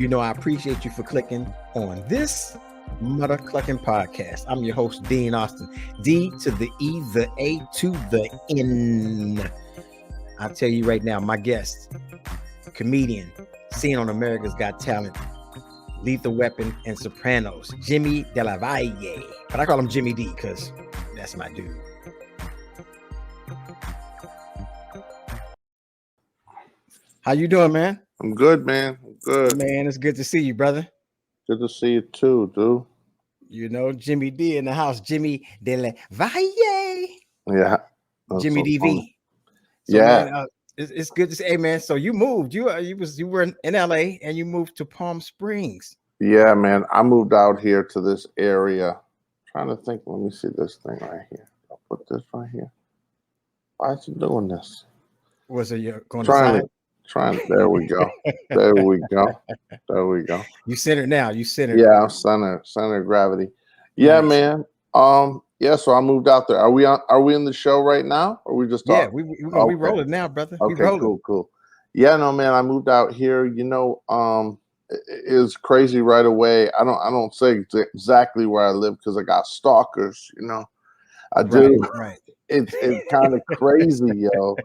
I appreciate you for clicking on this MuddaCluckin podcast. I'm your host, Dean Austin. D to the E, the A to the N. I'll tell you right now, my guest, comedian, seen on America's Got Talent, Lethal Weapon, and Sopranos, Jimmy Della Valle. But I call him Jimmy D because that's my dude. How you doing, man? I'm good, man. I'm good. Man, it's good to see you, brother. Good to see you too, dude. Jimmy D in the house. Jimmy Della Valle. Yeah. Jimmy DV. Funny. So, yeah. Man, it's good to say, hey, man. So you moved. You were in LA and you moved to Palm Springs. Yeah, man. I moved out here to this area. Trying to think. Let me see this thing right here. I'll put this right here. Why is it doing this? Was it you're going trying? There we go. There we go. There we go. You centered now. You centered. Yeah, I'm center of gravity. Yeah, nice. Man. Yeah, so I moved out there. Are we in the show right now? Or we just talking? Yeah, we rolling now, brother. Okay, cool. Yeah, no, man, I moved out here. It was crazy right away. I don't say exactly where I live because I got stalkers, I do. Right. It's kind of crazy, yo.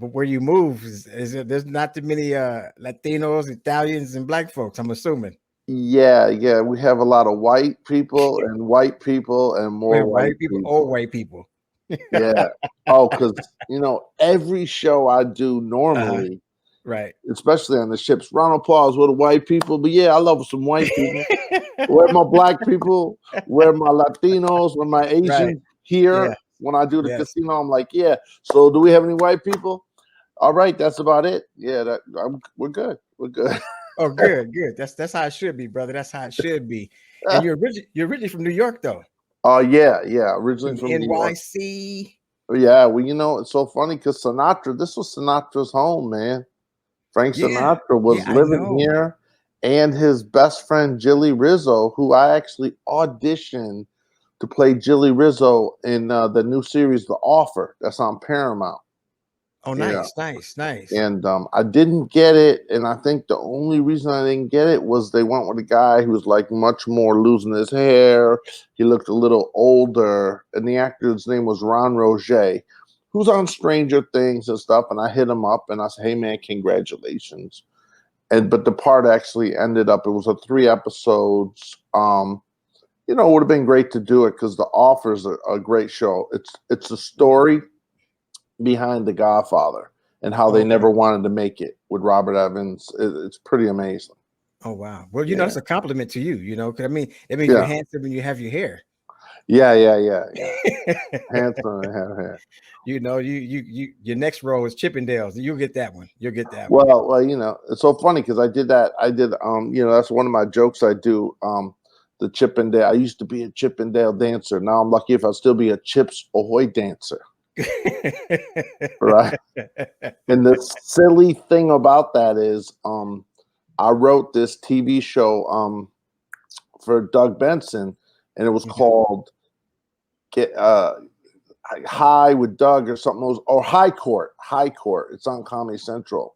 But where you move is there's not too many Latinos, Italians, and Black folks, I'm assuming. Yeah, we have a lot of white people and more white people. Old white people. Yeah. Oh, because every show I do normally, right, especially on the ships, round of applause with the white people. But yeah, I love some white people. Where my Black people, where my Latinos, where my Asians here. Yeah. When I do the casino, I'm like, yeah. So do we have any white people? All right, that's about it. Yeah, we're good. We're good. Oh, good. That's how it should be, brother. That's how it should be. And you're originally from New York, though. Oh, yeah. Originally from NYC. Yeah, well, it's so funny because this was Sinatra's home, man. Frank Sinatra was living here, and his best friend Jilly Rizzo, who I actually auditioned to play Jilly Rizzo in the new series, The Offer, that's on Paramount. Oh, nice. And I didn't get it, and I think the only reason I didn't get it was they went with a guy who was like much more losing his hair. He looked a little older, and the actor's name was Ron Roget, who's on Stranger Things and stuff. And I hit him up, and I said, "Hey, man, congratulations!" But the part actually ended up. It was 3 episodes. It would have been great to do it because The Offer is a great show. It's a story behind The Godfather and how they never wanted to make it with Robert Evans. It's pretty amazing. Oh, wow. Well, it's a compliment to you, because it means you're handsome and you have your hair. Yeah. Handsome and have hair. Your next role is Chippendales. You'll get that one. Well, it's so funny because I did, that's one of my jokes I do. The Chippendale. I used to be a Chippendale dancer. Now I'm lucky if I'll still be a Chips Ahoy dancer. Right. And the silly thing about that is I wrote this TV show for Doug Benson, and it was called High with Doug or something, or High Court. It's on Comedy Central,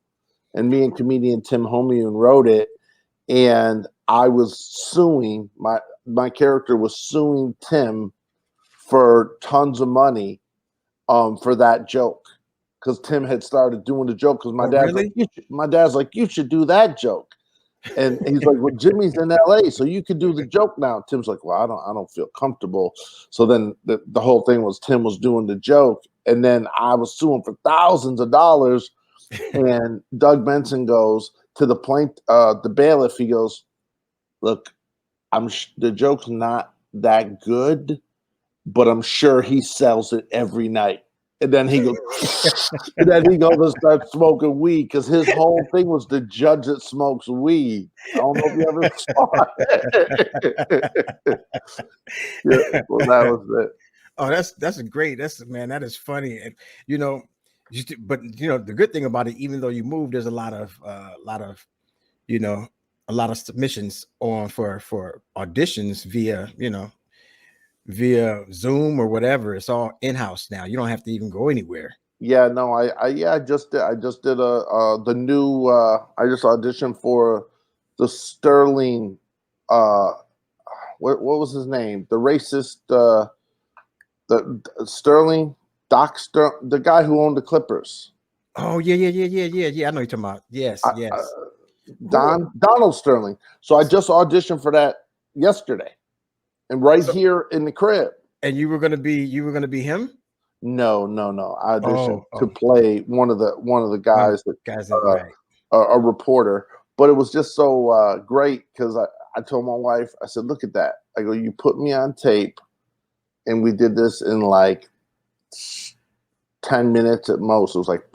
and me and comedian Tim Homian wrote it, and I was suing my character was suing Tim for tons of money for that joke, because Tim had started doing the joke because my dad's like, you should do that joke, and he's like, well, Jimmy's in LA, so you could do the joke now. Tim's like, well, I don't feel comfortable. So then the whole thing was Tim was doing the joke, and then I was suing for thousands of dollars, and Doug Benson goes to the bailiff. He goes, look, the joke's not that good, but I'm sure he sells it every night. And then he goes, and start smoking weed, because his whole thing was the judge that smokes weed. I don't know if you ever saw it. Yeah, well, that was it. Oh, that's great. That is funny. And but the good thing about it, even though you moved, there's a lot of submissions on for auditions via Zoom or whatever. It's all in-house now. You don't have to even go anywhere. Yeah, no, I just did the new I just auditioned for the Sterling what was his name? The racist the Sterling the guy who owned the Clippers. Oh yeah. I know you're talking about. Yes, I, yes. Cool. Donald Sterling. So I just auditioned for that yesterday, and right So, here in the crib. and you were gonna be him? No, no, no. I auditioned Oh, to play one of the one of guys the that guys that uh, right. a reporter. But it was just so great because I told my wife, I said, "Look at that." I go, "You put me on tape, and we did this in like 10 minutes at most." It was like,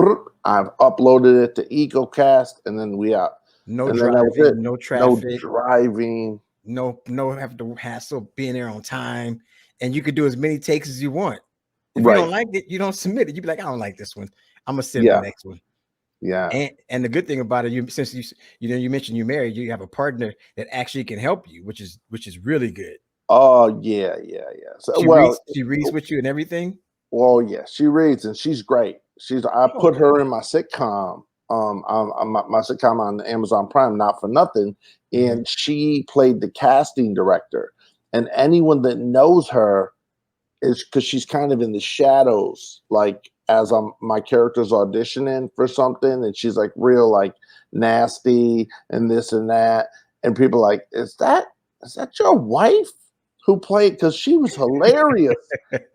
I've uploaded it to EcoCast, and then we out. No And then that was it. driving, no No traffic, driving. no have to hassle being there on time, and you could do as many takes as you want. If you don't Right. like it, you don't submit it. You be like, I don't like this one. I'm gonna send the Yeah. next one. Yeah. And the good thing about it, since you mentioned you married, you have a partner that actually can help you, which is really good. Oh yeah, yeah, yeah. So She reads with you and everything. well, yeah, she reads and she's great. I Oh, put her in my sitcom. My sitcom on Amazon Prime, Not for Nothing, mhm. and she played the casting director. And anyone that knows her is because she's kind of in the shadows, like as my character's auditioning for something, and she's like real like nasty and this and that, and people are like, is that your wife who played? Because she was hilarious.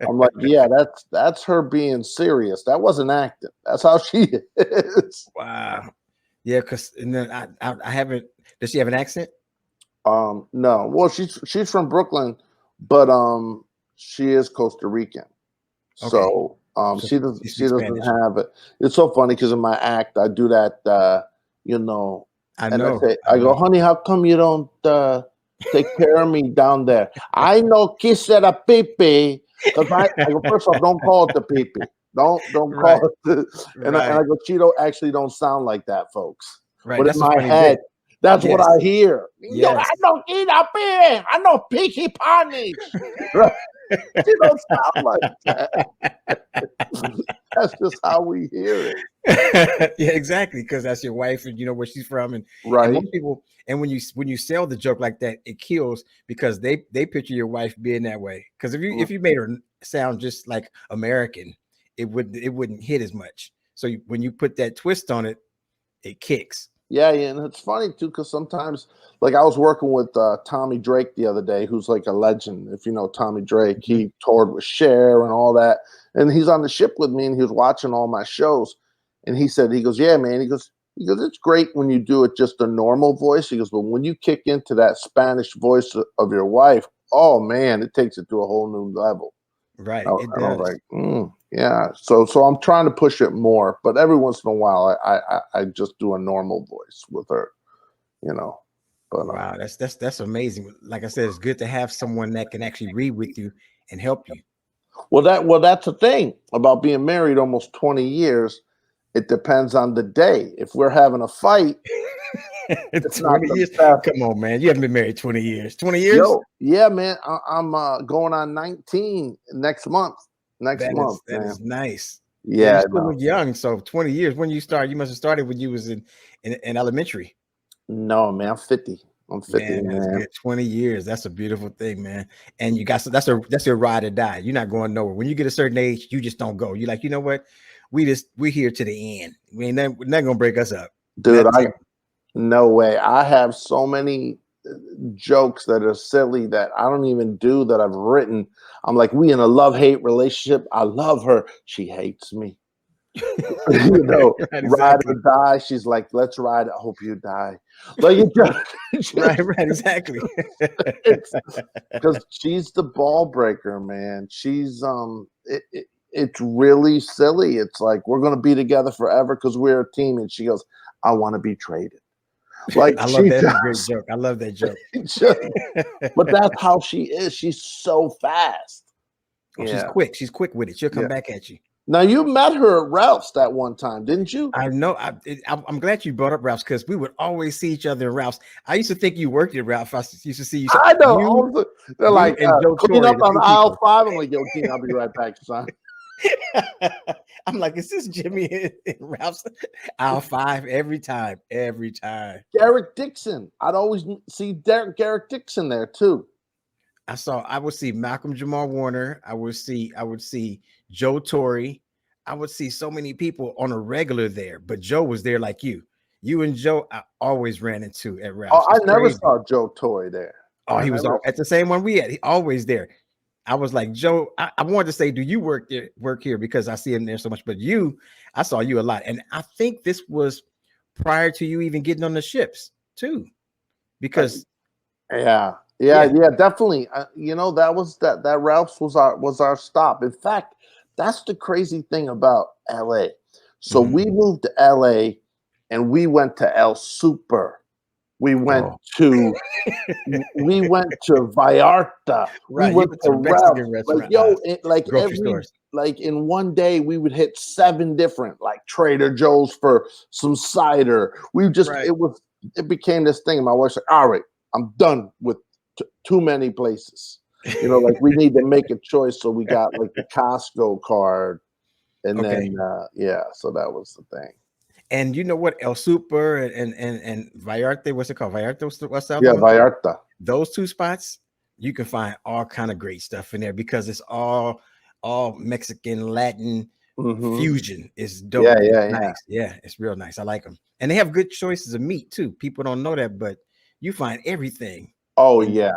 I'm like, yeah, that's her being serious. That wasn't acting. That's how she is. Wow. Yeah, because and then I haven't. Does she have an accent? No, well, she's from Brooklyn, but she is Costa Rican. Okay, So so she she speaks doesn't Spanish. have it. It's so funny because in my act I do that you know, I and I know. say, I I go, know. honey, how come you don't take care of me down there? I know kiss at a pee because I go, first off, don't call it the pee. Don't call Right. it and I Right. go, she don't actually don't sound like that, folks. Right. But in That's a my funny head, bit. that's what Yes. I hear. Yo, Yes. I don't eat a pee. I know picky punish. She don't sound like that. That's just how we hear it. Yeah, exactly. Because that's your wife, and you know where she's from, and Right. most people. And when you sell the joke like that, it kills because they picture your wife being that way. Because if you made her sound just like American, it wouldn't hit as much. So when you put that twist on it, it kicks. Yeah, yeah, and it's funny too because sometimes, like I was working with Tommy Drake the other day, who's like a legend. If you know Tommy Drake, Mhm. he toured with Cher and all that, and he's on the ship with me, and he was watching all my shows, and he said, he goes, yeah, man, he goes, it's great when you do it just a normal voice. He goes, but when you kick into that Spanish voice of your wife, oh man, it takes it to a whole new level. Right. And It I was does. like, yeah. So I'm trying to push it more, but every once in a while, I just do a normal voice with her, you know. But Wow, that's amazing. Like I said, it's good to have someone that can actually read with you and help you. that's the thing about being married almost 20 years. It depends on the day. If we're having a fight, it's not 20 the years. best. Come on, man. You haven't been married 20 years. 20 years? Yo, yeah, man. I'm going on 19 next month. Next That month, is that man. is nice. Yeah, you Yeah, still no, look young. So 20 years. When you start, you must have started when you was in elementary. no, man. I'm 50. I'm 50, Man, that's man. good. 20 years. That's a beautiful thing, man. And you got that's your ride or die. You're not going nowhere. When you get a certain age, you just don't go. You're like, you know what? We're here to the end. We're not gonna break us up. Dude, That's no way. I have so many jokes that are silly that I don't even do that I've written. I'm like, we in a love-hate relationship. I love her. She hates me. right, Ride or exactly. die. She's like, let's ride. I hope you die. Like it Right, right, exactly. it's because she's the ball breaker, man. She's it's really silly. It's like we're gonna be together forever because we're a team. And she goes, I want to be traded. Like I love she that. That's a great just, joke. I love that joke. just but that's how she is. She's so fast. Oh, she's Yeah. quick. She's quick with it. She'll come Yeah. back at you. Now you met her at Ralph's that one time, didn't you? I know. I'm glad you brought up Ralph's because we would always see each other in Ralph's. I used to think you worked at Ralph's. Used to see you. I know. You, They're you, like and Joe clean Torre, up the on two aisle people. 5. I'm like, yo, King, I'll be right back, son. I'm like, is this Jimmy and Ralph's? Aisle 5 every time, every time. Derek Dixon. I'd always see Garrett Dixon there too. I would see Malcolm Jamal Warner. I would see Joe Torre. I would see so many people on a regular there, but Joe was there like you. You and Joe, I always ran into at Ralph's. Oh, I never saw Joe Torre there. Oh, he was at the same one we had. He always there. I was like, Joe, I wanted to say, do you work here? Because I see him there so much. But I saw you a lot. And I think this was prior to you even getting on the ships too. Because yeah, definitely. That Ralph's was our stop. In fact, that's the crazy thing about LA. So we moved to LA and we went to El Super. We went to Vallarta. Right, we went to Mexican restaurant. In one day we would hit 7 different, like Trader Joe's for some cider. It became this thing. And my wife's like, all right, I'm done with too many places. We need to make a choice. So we got like the Costco card, and then so that was the thing. And you know what? El Super and Vallarta, what's it called? Vallarta, what's that? Yeah, Vallarta. Those 2 spots, you can find all kind of great stuff in there because it's all Mexican, Latin fusion. It's dope. Yeah, nice. Yeah, it's real nice. I like them. And they have good choices of meat too. People don't know that, but you find everything. Oh, yeah.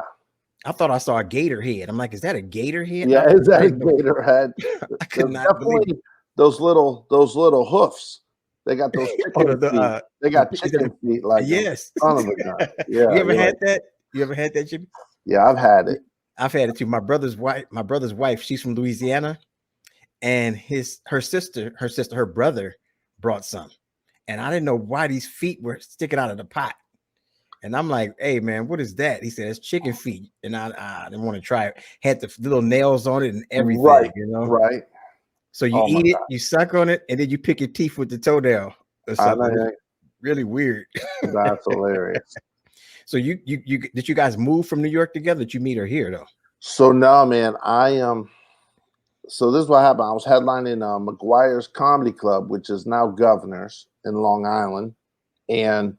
I thought I saw a gator head. I'm like, is that a gator head? Yeah, is that a gator head? I could not believe it. Those little hoofs. They got those chicken feet. They got chicken feet like yes. Son of a gun. Yeah. You ever had that? You ever had that, Jimmy? Yeah, I've had it. I've had it too. My brother's wife, she's from Louisiana, and her brother brought some. And I didn't know why these feet were sticking out of the pot. And I'm like, hey man, what is that? He said it's chicken feet. And I didn't want to try it. Had the little nails on it and everything, right, Right. So you eat it, you suck on it, and then you pick your teeth with the toenail or something. Really weird. That's hilarious. So you did you guys move from New York together? Did you meet her here though? So no, man, so this is what happened. I was headlining McGuire's Comedy Club, which is now Governor's in Long Island, and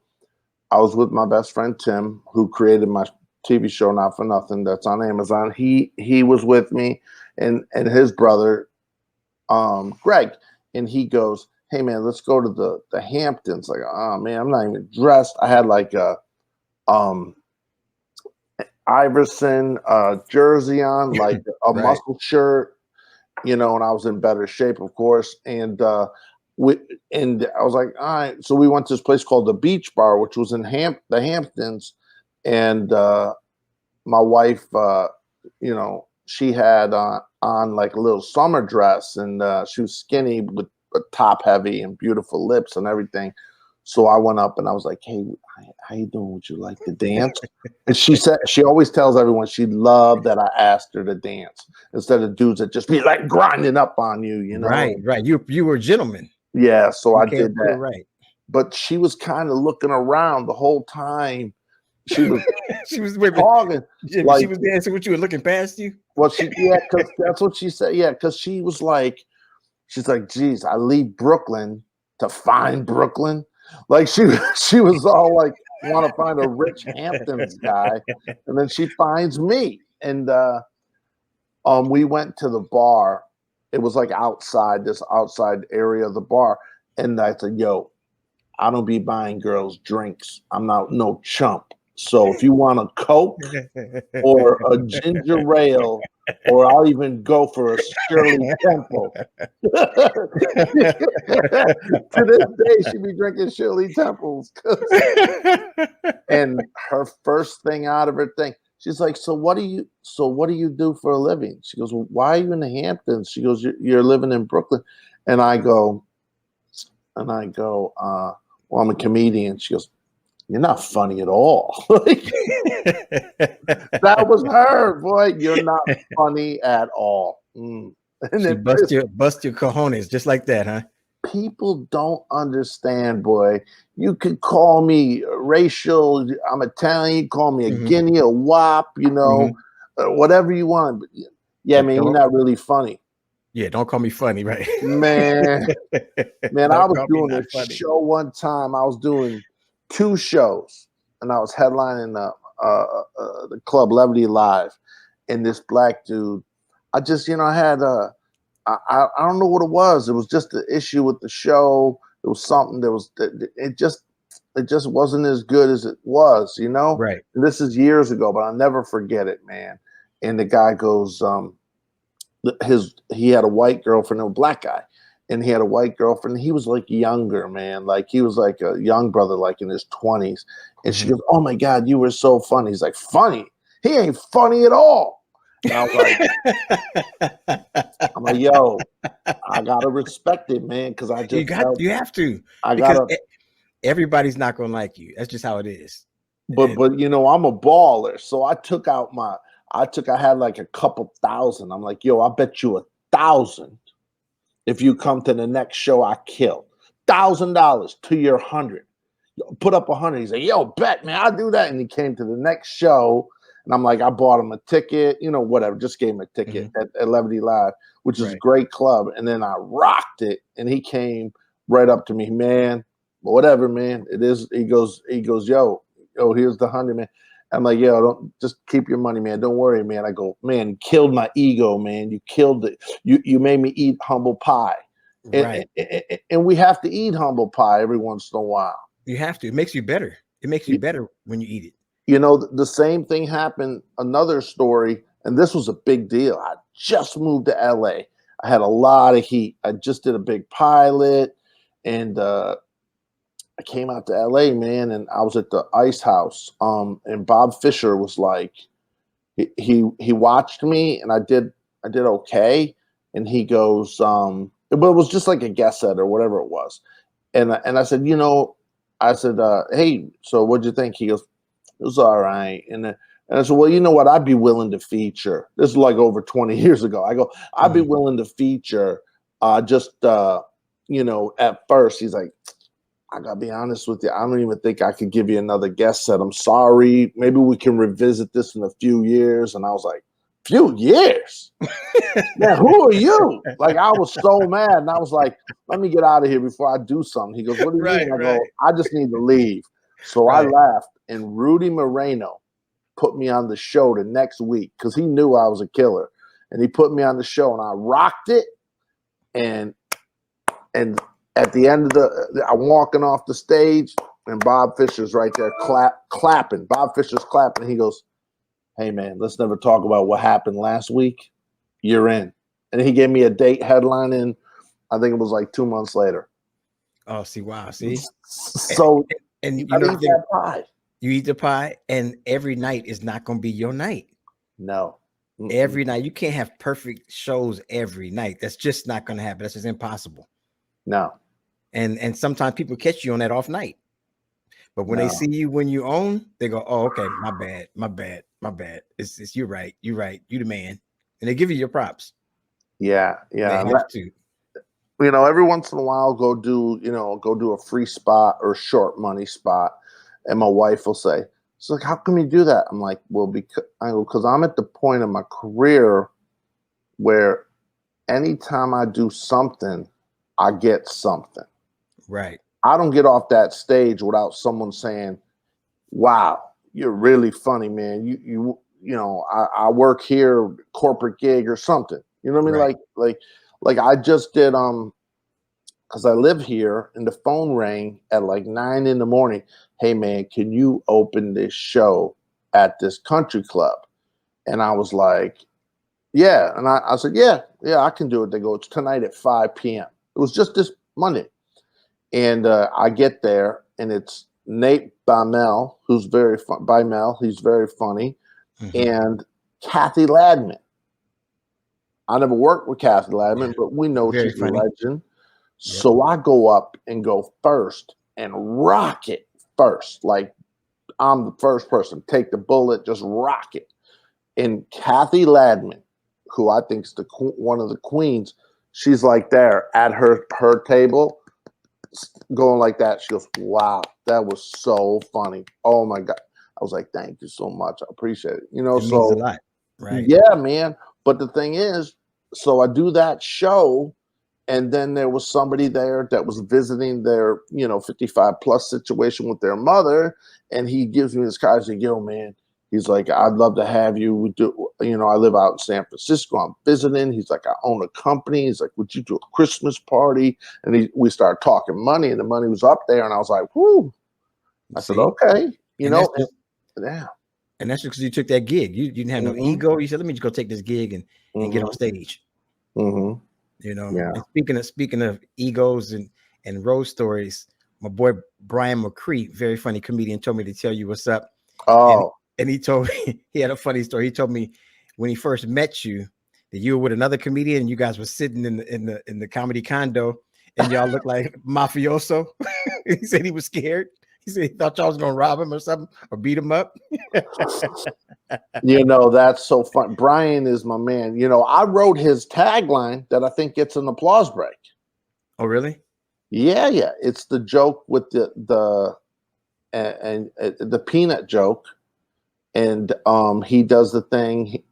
I was with my best friend Tim, who created my TV show Not for Nothing that's on Amazon. He was with me, and his brother Greg, and he goes, hey man, let's go to the Hamptons. Like, oh man, I'm not even dressed. I had like a Iverson jersey on, like a muscle shirt, and I was in better shape, of course. And I was like, all right. So we went to this place called the Beach Bar, which was in the Hamptons, and my wife, she had on like a little summer dress, and she was skinny with top heavy and beautiful lips and everything. So I went up and I was like, hey, how you doing? Would you like to dance? And she said, she always tells everyone she loved that I asked her to dance instead of dudes that just be like grinding up on you, Right. You were a gentleman. Yeah, so I did that. Right. But she was kind of looking around the whole time. She was talking. Like, she was dancing with you and looking past you. Well, because that's what she said. Yeah, because she's like, geez, I leave Brooklyn to find Brooklyn. Like she was all like, want to find a rich Hamptons guy, and then she finds me, and we went to the bar. It was like this outside area of the bar, and I said, yo, I don't be buying girls drinks. I'm not no chump. So if you want a Coke or a ginger ale, or I'll even go for a Shirley Temple. To this day, she be drinking Shirley Temples. And her first thing out of her thing, she's like, so what do you do for a living? She goes, well, why are you in the Hamptons? She goes, you're living in Brooklyn. And I go, well, I'm a comedian. She goes, you're not funny at all. That was her, boy. You're not funny at all. And she bust your cojones just like that, huh? People don't understand, boy. You could call me racial. I'm Italian. You call me a guinea, a wop, whatever you want. But yeah, man, you're not really funny. Yeah, don't call me funny, right? Man, man, I Don't was call me doing not a funny. show one time. I was doing 2 shows, and I was headlining the club Levity Live, and this black dude. I just, I had I don't know what it was. It was just the issue with the show. It was something that was it just wasn't as good as it was, Right. And this is years ago, but I'll never forget it, man. And the guy goes, he had a white girlfriend, a black guy, and he had a white girlfriend. He was like younger, man. Like he was like a young brother, like in his 20s. And she goes, "Oh my God, you were so funny." He's like, "Funny? He ain't funny at all." And I was like, "Yo, I gotta respect it, man, because You have to, I because gotta." everybody's not gonna like you. That's just how it is. But And I'm a baller, so I had like a couple thousand. I'm like, "Yo, I bet you 1,000 if you come to the next show I kill. $1,000 to your 100. Put up 100." He's like, "Yo, bet, man, I'll do that." And he came to the next show, and I'm like, I bought him a ticket, whatever, just gave him a ticket at Levity Live, which is a right. great club. And then I rocked it, and he came right up to me, "Man, whatever, man. It is." He goes, "Yo, here's the 100, man." I'm like, "Yo, don't, just keep your money, man. Don't worry, man." I go, "Man, you killed my ego, man. You killed it. You made me eat humble pie." And, Right. and we have to eat humble pie every once in a while. You have to. It makes you better. It makes you better when you eat it. The same thing happened. Another story, and this was a big deal. I just moved to LA. I had a lot of heat. I just did a big pilot, and I came out to LA, man, and I was at the Ice House. And Bob Fisher was like, he watched me, and I did okay, and he goes, but it was just like a guest set or whatever it was, and I said, "Hey, so what'd you think?" He goes, "It was all right," and I said, "Well, you know what? I'd be willing to feature." This is like over 20 years ago. I go, "I'd be willing to feature." At first, he's like, "I gotta be honest with you. I don't even think I could give you another guest set. I'm sorry. Maybe we can revisit this in a few years." And I was like, "Few years? Man, who are you?" Like, I was so mad. And I was like, "Let me get out of here before I do something." He goes, "What do you mean?" I go, "I just need to leave." So I Right. left, and Rudy Moreno put me on the show the next week because he knew I was a killer. And he put me on the show, and I rocked it. And at the end of I'm walking off the stage, and Bob Fisher's right there clapping. Bob Fisher's clapping. He goes, "Hey, man, let's never talk about what happened last week. You're in." And he gave me a date headlining. I think it was like 2 months later. Oh, see, wow, see. So And you you know gotta the eat thing, that pie. you eat the pie, and every night is not going to be your night. No. Every night, you can't have perfect shows every night. That's just not going to happen. That's just impossible. No. And sometimes people catch you on that off night, but when they No. see you when you own, they go, "Oh, okay, my bad, my bad, my bad. It's you're right, you the man," and they give you your props. Yeah. They Yeah. have to. Every once in a while, go do a free spot or short money spot, and my wife will say, "So, like, how come you do that?" I'm like, "Well, because I'm at the point in my career where anytime I do something, I get something. Right. I don't get off that stage without someone saying, 'Wow, you're really funny, man. I work here, corporate gig or something.' You know what I mean? Right. Like I just did because I live here, and the phone rang at like 9 in the morning. "Hey, man, can you open this show at this country club?" And I was like, "Yeah." And I said, "Yeah, I can do it." They go, "It's tonight at 5 p.m." It was just this Monday. And I get there, and it's Nate Bymel, who's very fun. Bymel, he's very funny, and Kathy Ladman. I never worked with Kathy Yeah. Ladman, but we know Very she's a funny. legend. Yep. So I go up and go first and rock it first. Like, I'm the first person. Take the bullet, just rock it. And Kathy Ladman, who I think is one of the queens, she's like there at her table, going like that. She goes, "Wow, that was so funny. Oh my God." I was like, "Thank you so much. I appreciate it." It means a So lot. Right. yeah, man. But the thing is, so I do that show, and then there was somebody there that was visiting their 55 plus situation with their mother, and he gives me this card. He's like, yo man, he's like, I'd love to have you. We do, I live out in San Francisco, I'm visiting. He's like, I own a company. He's like, would you do a Christmas party? And we started talking money, and the money was up there, and I was like, whoo. I said, okay, yeah. And that's because you took that gig. You didn't have no ego. You said, let me just go take this gig and get on stage. Mm-hmm. And speaking of egos and road stories, my boy Brian McCree, very funny comedian, told me to tell you what's up. Oh, and he told me, he had a funny story. He told me when he first met you that you were with another comedian and you guys were sitting in the comedy condo and y'all looked like mafioso. He said he was scared. He said he thought y'all was gonna rob him or something or beat him up. That's so fun. Brian is my man. I wrote his tagline that I think gets an applause break. Oh, really? Yeah. It's the joke with the peanut joke, and he does the thing.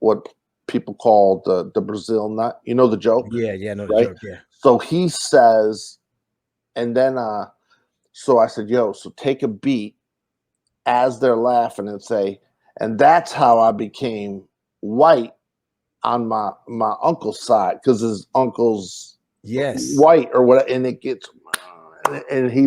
What people call the Brazil nut. You know the joke? Yeah, no, right? The joke. Yeah. So he says, and then so I said, yo, so take a beat as they're laughing and say, and that's how I became white on my uncle's side, because his uncle's white or whatever, and it gets, and he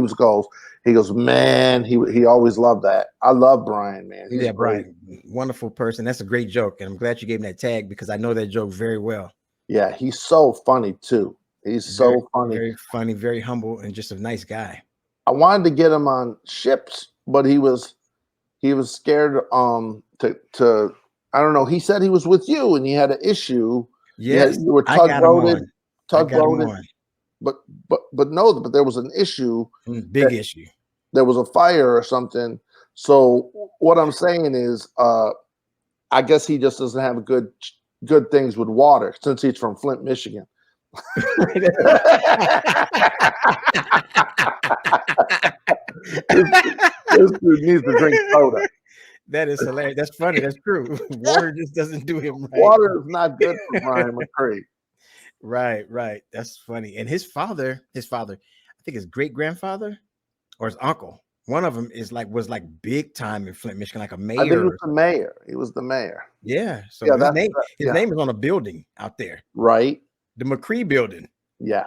goes, man, he always loved that. I love Brian, man. He's Brian, wonderful person. That's a great joke, and I'm glad you gave him that tag because I know that joke very well. Yeah, he's so funny too. He's so funny, very funny, very humble, and just a nice guy. I wanted to get him on ships, but he was scared to I don't know. He said he was with you and he had an issue. Yes, you were tugboated, but there was an issue, big issue. There was a fire or something. So what I'm saying is, I guess he just doesn't have good things with water since he's from Flint, Michigan. This dude needs to drink soda. That is hilarious. That's funny. That's true. Water just doesn't do him right. Water is not good for Brian McCree. Right. That's funny. And his father, I think his great grandfather or his uncle, one of them was big time in Flint, Michigan, like a mayor. I think he was the mayor. He was the mayor. Yeah. So his name is on a building out there. Right. The McCree building. Yeah.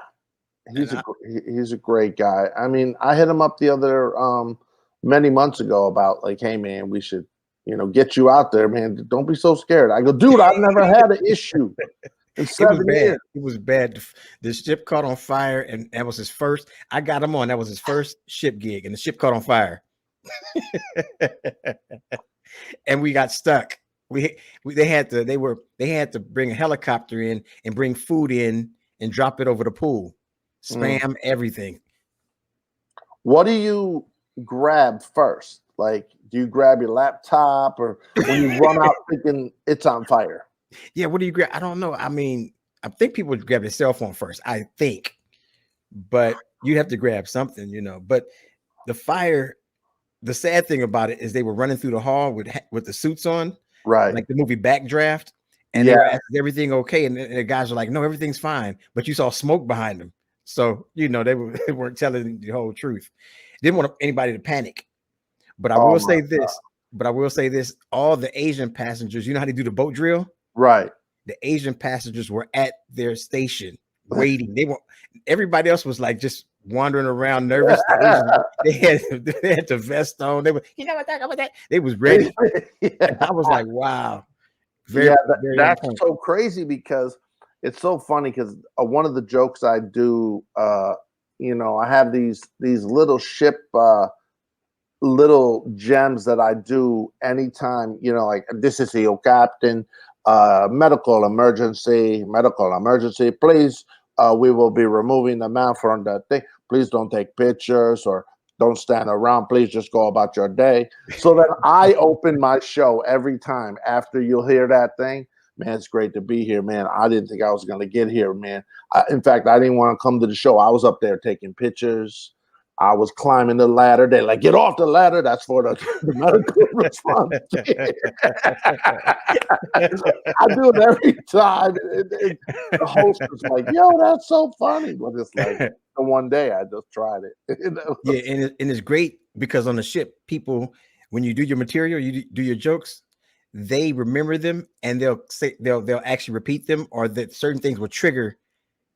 He's a great guy. I mean, I hit him up the other many months ago about like, hey man, we should, get you out there, man. Don't be so scared. I go, dude, I've never had an issue in 7 years. It was bad. The ship caught on fire, and that was his first. I got him on. That was his first ship gig, and the ship caught on fire. And we got stuck. They had to bring a helicopter in and bring food in and drop it over the pool. Spam everything. What do you grab first? Like, do you grab your laptop, or when you run out thinking it's on fire? Yeah, what do you grab? I don't know. I mean, I think people would grab their cell phone first, I think. But you have to grab something, But the fire, the sad thing about it is they were running through the hall with the suits on. Right. Like the movie Backdraft. And they were asking, is everything okay? And the guys were like, no, everything's fine. But you saw smoke behind them. So, they weren't telling the whole truth. Didn't want anybody to panic. But I will say this. All the Asian passengers, you know how they do the boat drill? Right. The Asian passengers were at their station waiting. Everybody else was like just wandering around nervous. They had the vest on. They were, that. They was ready. And I was like, wow. That's so crazy because it's so funny because one of the jokes I do, I have these little ship, little gems that I do anytime, like, this is your captain, medical emergency, please, we will be removing the man from the thing. Please don't take pictures or don't stand around. Please just go about your day. So then I open my show every time after you'll hear that thing. Man, it's great to be here, man. I didn't think I was going to get here, man. In fact, I didn't want to come to the show. I was up there taking pictures. I was climbing the ladder. They're like, get off the ladder. That's for the medical response. I do it every time. The host is like, yo, that's so funny. But it's like the one day I just tried it. Yeah, and it's great because on the ship, people, when you do your material, you do your jokes, they remember them and they'll actually repeat them, or that certain things will trigger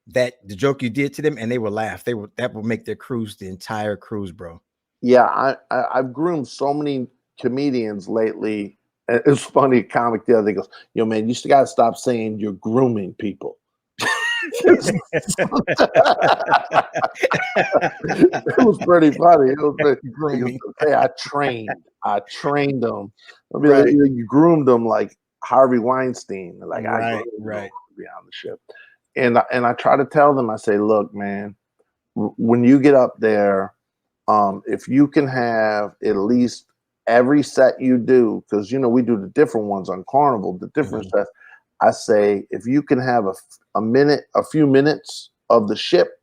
that the joke you did to them, and they will laugh. That will make their cruise the entire cruise, bro. Yeah, I've groomed so many comedians lately. It's funny, a comic the other day goes, yo, man, you still gotta stop saying you're grooming people. It was pretty funny. It was pretty, Grooming. hey, I trained them. I mean, Right. you groomed them like Harvey Weinstein. Like I Right, groomed them right. to be on the ship. And I try to tell them, I say, look, man, when you get up there, if you can have at least every set you do, because we do the different ones on Carnival, the different Mhm. sets. I say, if you can have a few minutes of the ship,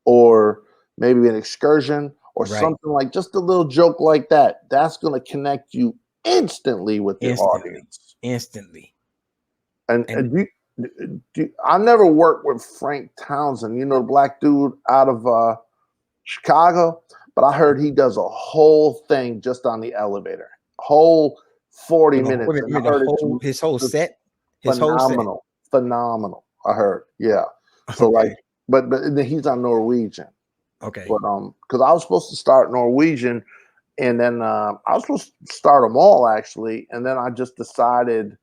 or maybe an excursion, or Right. something like just a little joke like that, that's going to connect you instantly with the Instantly. audience. Instantly. And, And I never worked with Frank Townsend, the black dude out of Chicago, but I heard he does a whole thing just on the elevator, whole 40 minutes, you and I mean heard his whole it's set? His whole set. phenomenal. I heard, yeah. So like, Okay. but he's on Norwegian, Okay. but because I was supposed to start Norwegian, and then I was supposed to start them all actually, and then I just decided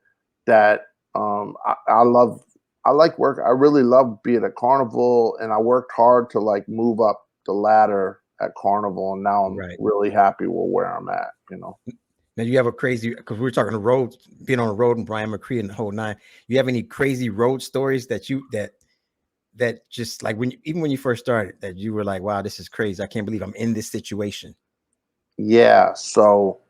that I like work. I really love being at Carnival, and I worked hard to like move up the ladder at Carnival, and now I'm Right. really happy with where I'm at. Now you have a crazy, because we were talking the road, being on the road, and Brian McCree and the whole nine. You have any crazy road stories that just like even when you first started, that you were like, wow, this is crazy. I can't believe I'm in this situation. Yeah. So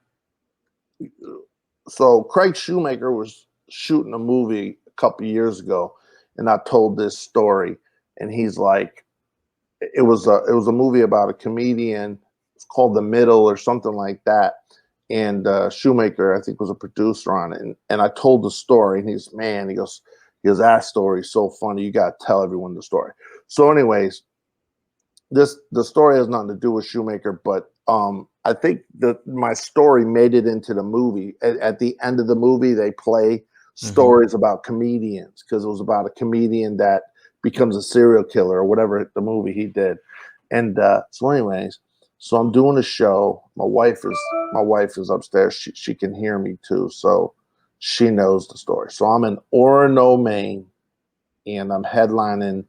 Craig Shoemaker was shooting a movie a couple years ago, and I told this story, and he's like, it was a movie about a comedian. It's called The Middle or something like that. And Shoemaker, I think, was a producer on it. And I told the story, and he goes, that story is so funny. You got to tell everyone the story. So, anyways, the story has nothing to do with Shoemaker, but I think that my story made it into the movie. At the end of the movie, they play stories about comedians, because it was about a comedian that becomes a serial killer or whatever the movie he did. And so anyways, so I'm doing a show. My wife is upstairs. She can hear me too, so she knows the story. So I'm in Orono, Maine, and I'm headlining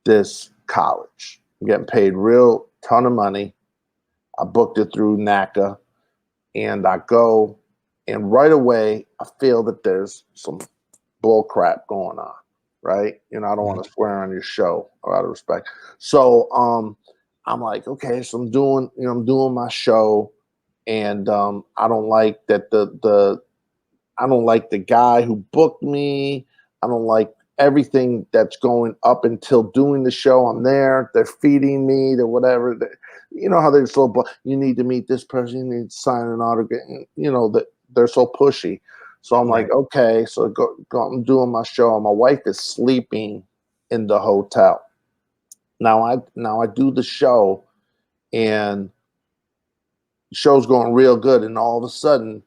this college. I'm getting paid real ton of money. I booked it through NACA, and I go, and right away I feel that there's some bull crap going on, right? I don't want to swear on your show out of respect. So I'm like, okay, so I'm doing my show, and I don't like that I don't like the guy who booked me. I don't like everything that's going up until doing the show. I'm there. They're feeding me. They're whatever. You know how they're so, you need to meet this person. You need to sign an autograph. That they're so pushy. So I'm like, okay. So go, I'm doing my show. My wife is sleeping in the hotel. Now I do the show, and the show's going real good. And all of a sudden,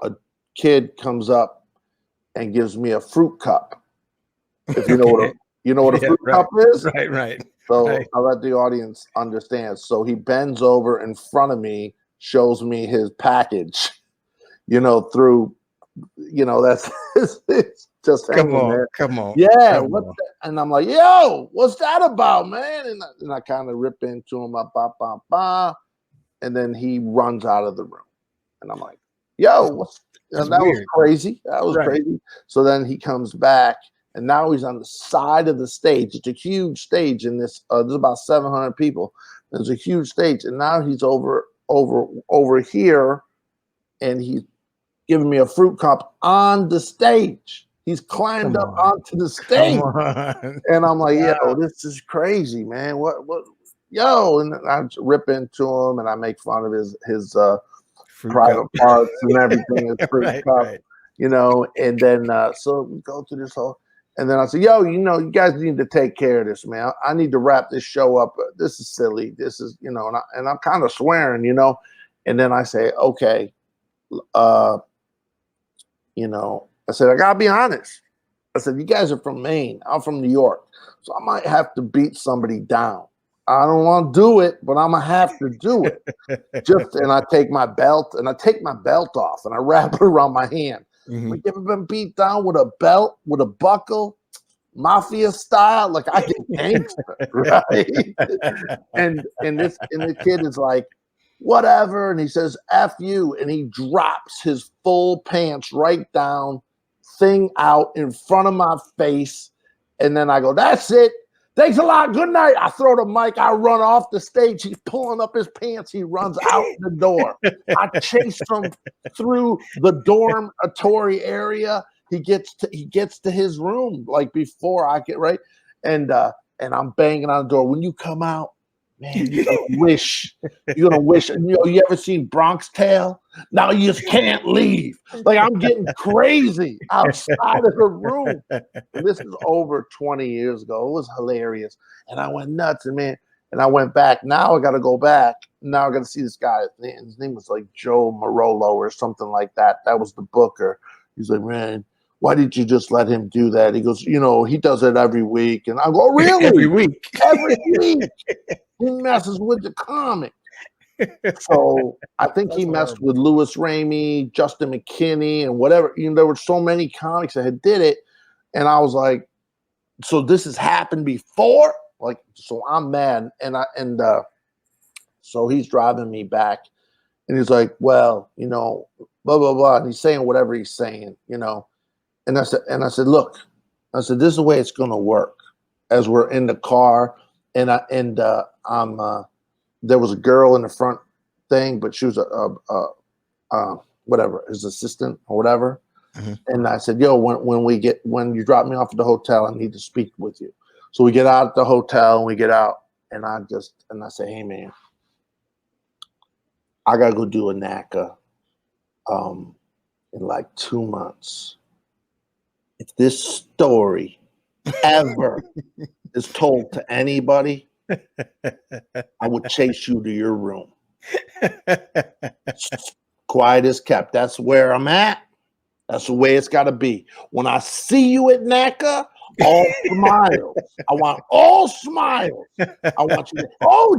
a kid comes up and gives me a fruit cup. If you know what a fruit cup is. Right. So I'll let the audience understand. So he bends over in front of me, shows me his package, through, that's it's just hanging there. Come on. Yeah. And I'm like, yo, what's that about, man? And I kind of rip into him, and then he runs out of the room. And I'm like, yo, That's that weird. was crazy. That was crazy. So then he comes back, and now he's on the side of the stage. It's a huge stage in this. There's about 700 people. There's a huge stage, and now he's over here, and he's giving me a fruit cup on the stage. He's climbed up onto the stage, Come on. and I'm like, yo, this is crazy, man. What? yo, and I rip into him and I make fun of his Fruit private cup. parts and everything. His fruit Right, cup, right. you know. And then so we go through this whole. And then I said, yo, you know, you guys need to take care of this, man. I need to wrap this show up. This is silly. This is, you know, and I'm kind of swearing, you know. And then I say, okay, you know, I said, I gotta be honest. I said, you guys are from Maine. I'm from New York. So I might have to beat somebody down. I don't want to do it, but I'm gonna have to do it. And I take my belt off and I wrap it around my hand. Mhm. Like, you ever been beat down with a belt, with a buckle, Mafia style? Like, I get gangster, right? and the kid is like, whatever, and he says, F you, and he drops his full pants right down, thing out in front of my face. And then I go, that's it. Thanks a lot. Good night. I throw the mic. I run off the stage. He's pulling up his pants. He runs out the door. I chase him through the dormitory area. He gets to his room like before I get right. And I'm banging on the door. When you come out, man, you're gonna wish. You know, you ever seen Bronx Tale? Now you just can't leave. Like, I'm getting crazy outside of the room. And this is over 20 years ago. It was hilarious. And I went nuts, and man, and I went back. Now I got to go back. Now I got to see this guy. His name was like Joe Marolo or something like that. That was the booker. He's like, man, why did you just let him do that? He goes, you know, he does it every week. And I go, really? Every week. Every week. He messes with the comic. So I think he messed with Louis Ramey, Justin McKinney, and whatever. You know, there were so many comics that had did it. And I was like, so this has happened before? Like, so I'm mad. So he's driving me back. And he's like, well, you know, blah, blah, blah. And he's saying whatever he's saying, you know. And I said, look, this is the way it's gonna work. As we're in the car, and there was a girl in the front thing, but she was whatever, his assistant or whatever. Mm-hmm. And I said, yo, when you drop me off at the hotel, I need to speak with you. So we get out at the hotel and we get out, and I say, hey man, I gotta go do a NACA in like 2 months. If this story ever is told to anybody, I would chase you to your room. Quiet as kept. That's where I'm at. That's the way it's got to be. When I see you at NACA, all smiles. I want all smiles. I want you to, oh,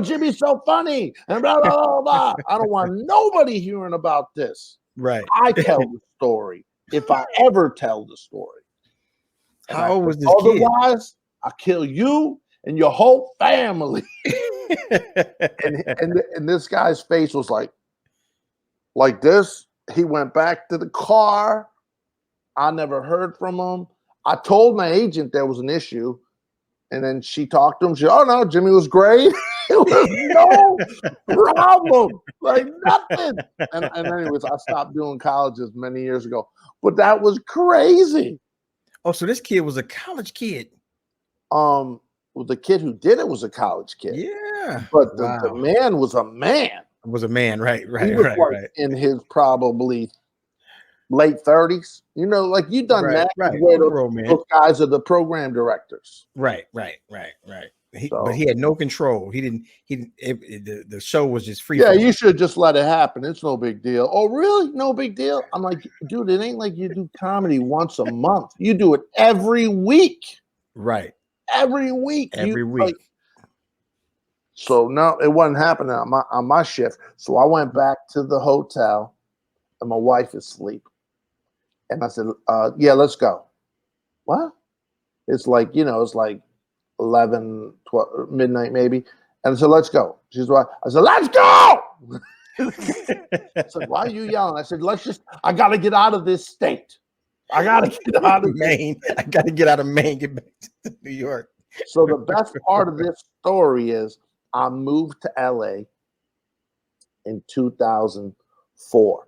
Jimmy's so funny. And blah, blah, blah, blah. I don't want nobody hearing about this. Right. I tell the story if I ever tell the story. How old was this kid? Otherwise, I kill you and your whole family. and this guy's face was like this. He went back to the car. I never heard from him. I told my agent there was an issue, and then she talked to him. She said, oh no, Jimmy was great. It was no problem, like nothing. And anyways, I stopped doing colleges many years ago, but that was crazy. Oh, so this kid was a college kid. Well, the kid who did it was a college kid. Yeah, but the man was a man. Was a man, right. He was right. In his probably late 30s. You know, like you done that. Right. Where those guys are the program directors. Right. But he had no control. The show was just free. Yeah, you should just let it happen. It's no big deal. Oh, really? No big deal? I'm like, dude, it ain't like you do comedy once a month. You do it every week. Right. Every week. Every week. So no, it wasn't happening on my shift. So I went back to the hotel, and my wife is asleep. And I said, yeah, let's go. What? It's like, it's like 11, 12, midnight maybe. And I said, let's go. She's right. I said, let's go. I said, why are you yelling? I said, I got to get out of this state. I got to get out of Maine. I got to get out of Maine, get back to New York. So the best part of this story is I moved to LA in 2004.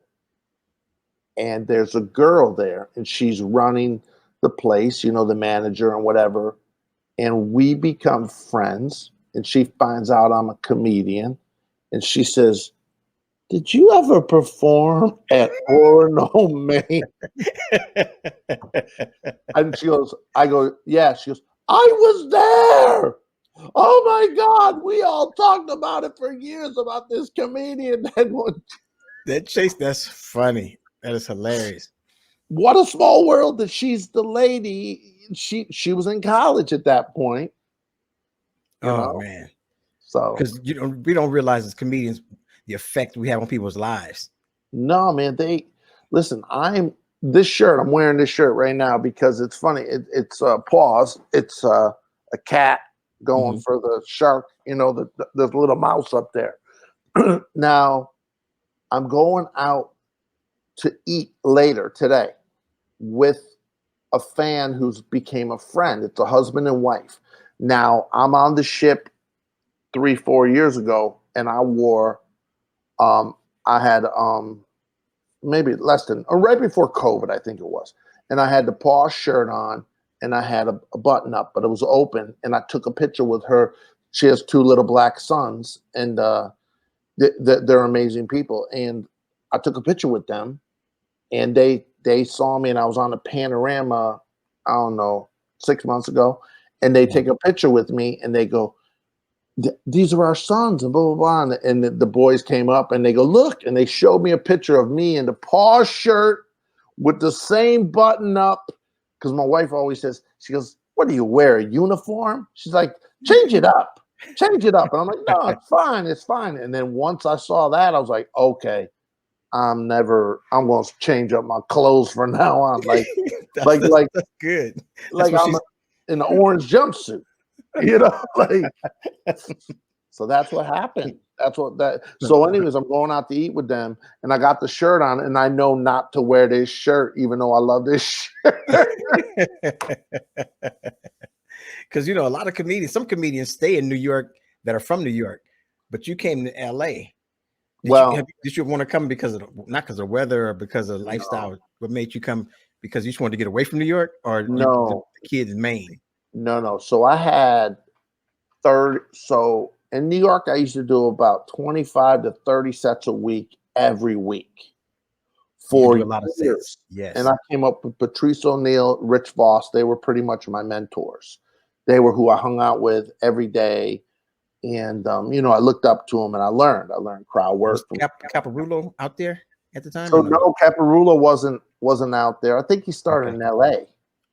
And there's a girl there, and she's running the place, the manager and whatever. And we become friends. and she finds out I'm a comedian, and she says, "Did you ever perform at Orono, Maine?" And she goes, I go, "Yeah." She goes, "I was there. Oh my God, we all talked about it for years about this comedian that would." That Chase, that's funny. That is hilarious. What a small world that she's the lady. She was in college at that point, you Oh know. man, So because we don't realize as comedians the effect we have on people's lives. no, man, they listen. I'm wearing this shirt right now because it's funny. It's paws. It's a cat going for the shark. You know, the little mouse up there. Now I'm going out to eat later today with a fan who's became a friend. It's a husband and wife. Now I'm on the ship 3-4 years ago, and I wore I had maybe less than or right before COVID, I think it was, and I had the paw shirt on, and I had a button up, but it was open, and I took a picture with her. She has 2 little black sons, and they're amazing people, and I took a picture with them, and they saw me, and I was on a panorama, I don't know, 6 months ago, and they take a picture with me, and they go, "These are our sons," and blah blah blah. And the boys came up, and they go, "Look," and they showed me a picture of me in the paw shirt with the same button up. Because my wife always says, she goes, "What do you wear? A uniform?" She's like, "Change it up, change it up." And I'm like, "No, it's fine, it's fine." And then once I saw that, I was like, "Okay, I'm going to change up my clothes from now on." That's Like good. like I'm in an orange jumpsuit, you know, like. So that's what happened. That's what that. So, anyways, I'm going out to eat with them, and I got the shirt on, and I know not to wear this shirt, even though I love this shirt. Because a lot of comedians, some comedians stay in New York that are from New York, but you came to LA. Did you want to come because of not because of weather or because of lifestyle? No. What made you come? Because you just wanted to get away from New York, or no, the kids in Maine? No. So I had 30. So in New York, I used to do about 25 to 30 sets a week every week for a lot of sets. Yes. And I came up with Patrice O'Neill, Rich Voss. They were pretty much my mentors. They were who I hung out with every day. And, I looked up to them, and I learned crowd work. Was Caparulo out there at the time? So no, Caparulo wasn't out there. I think he started in LA.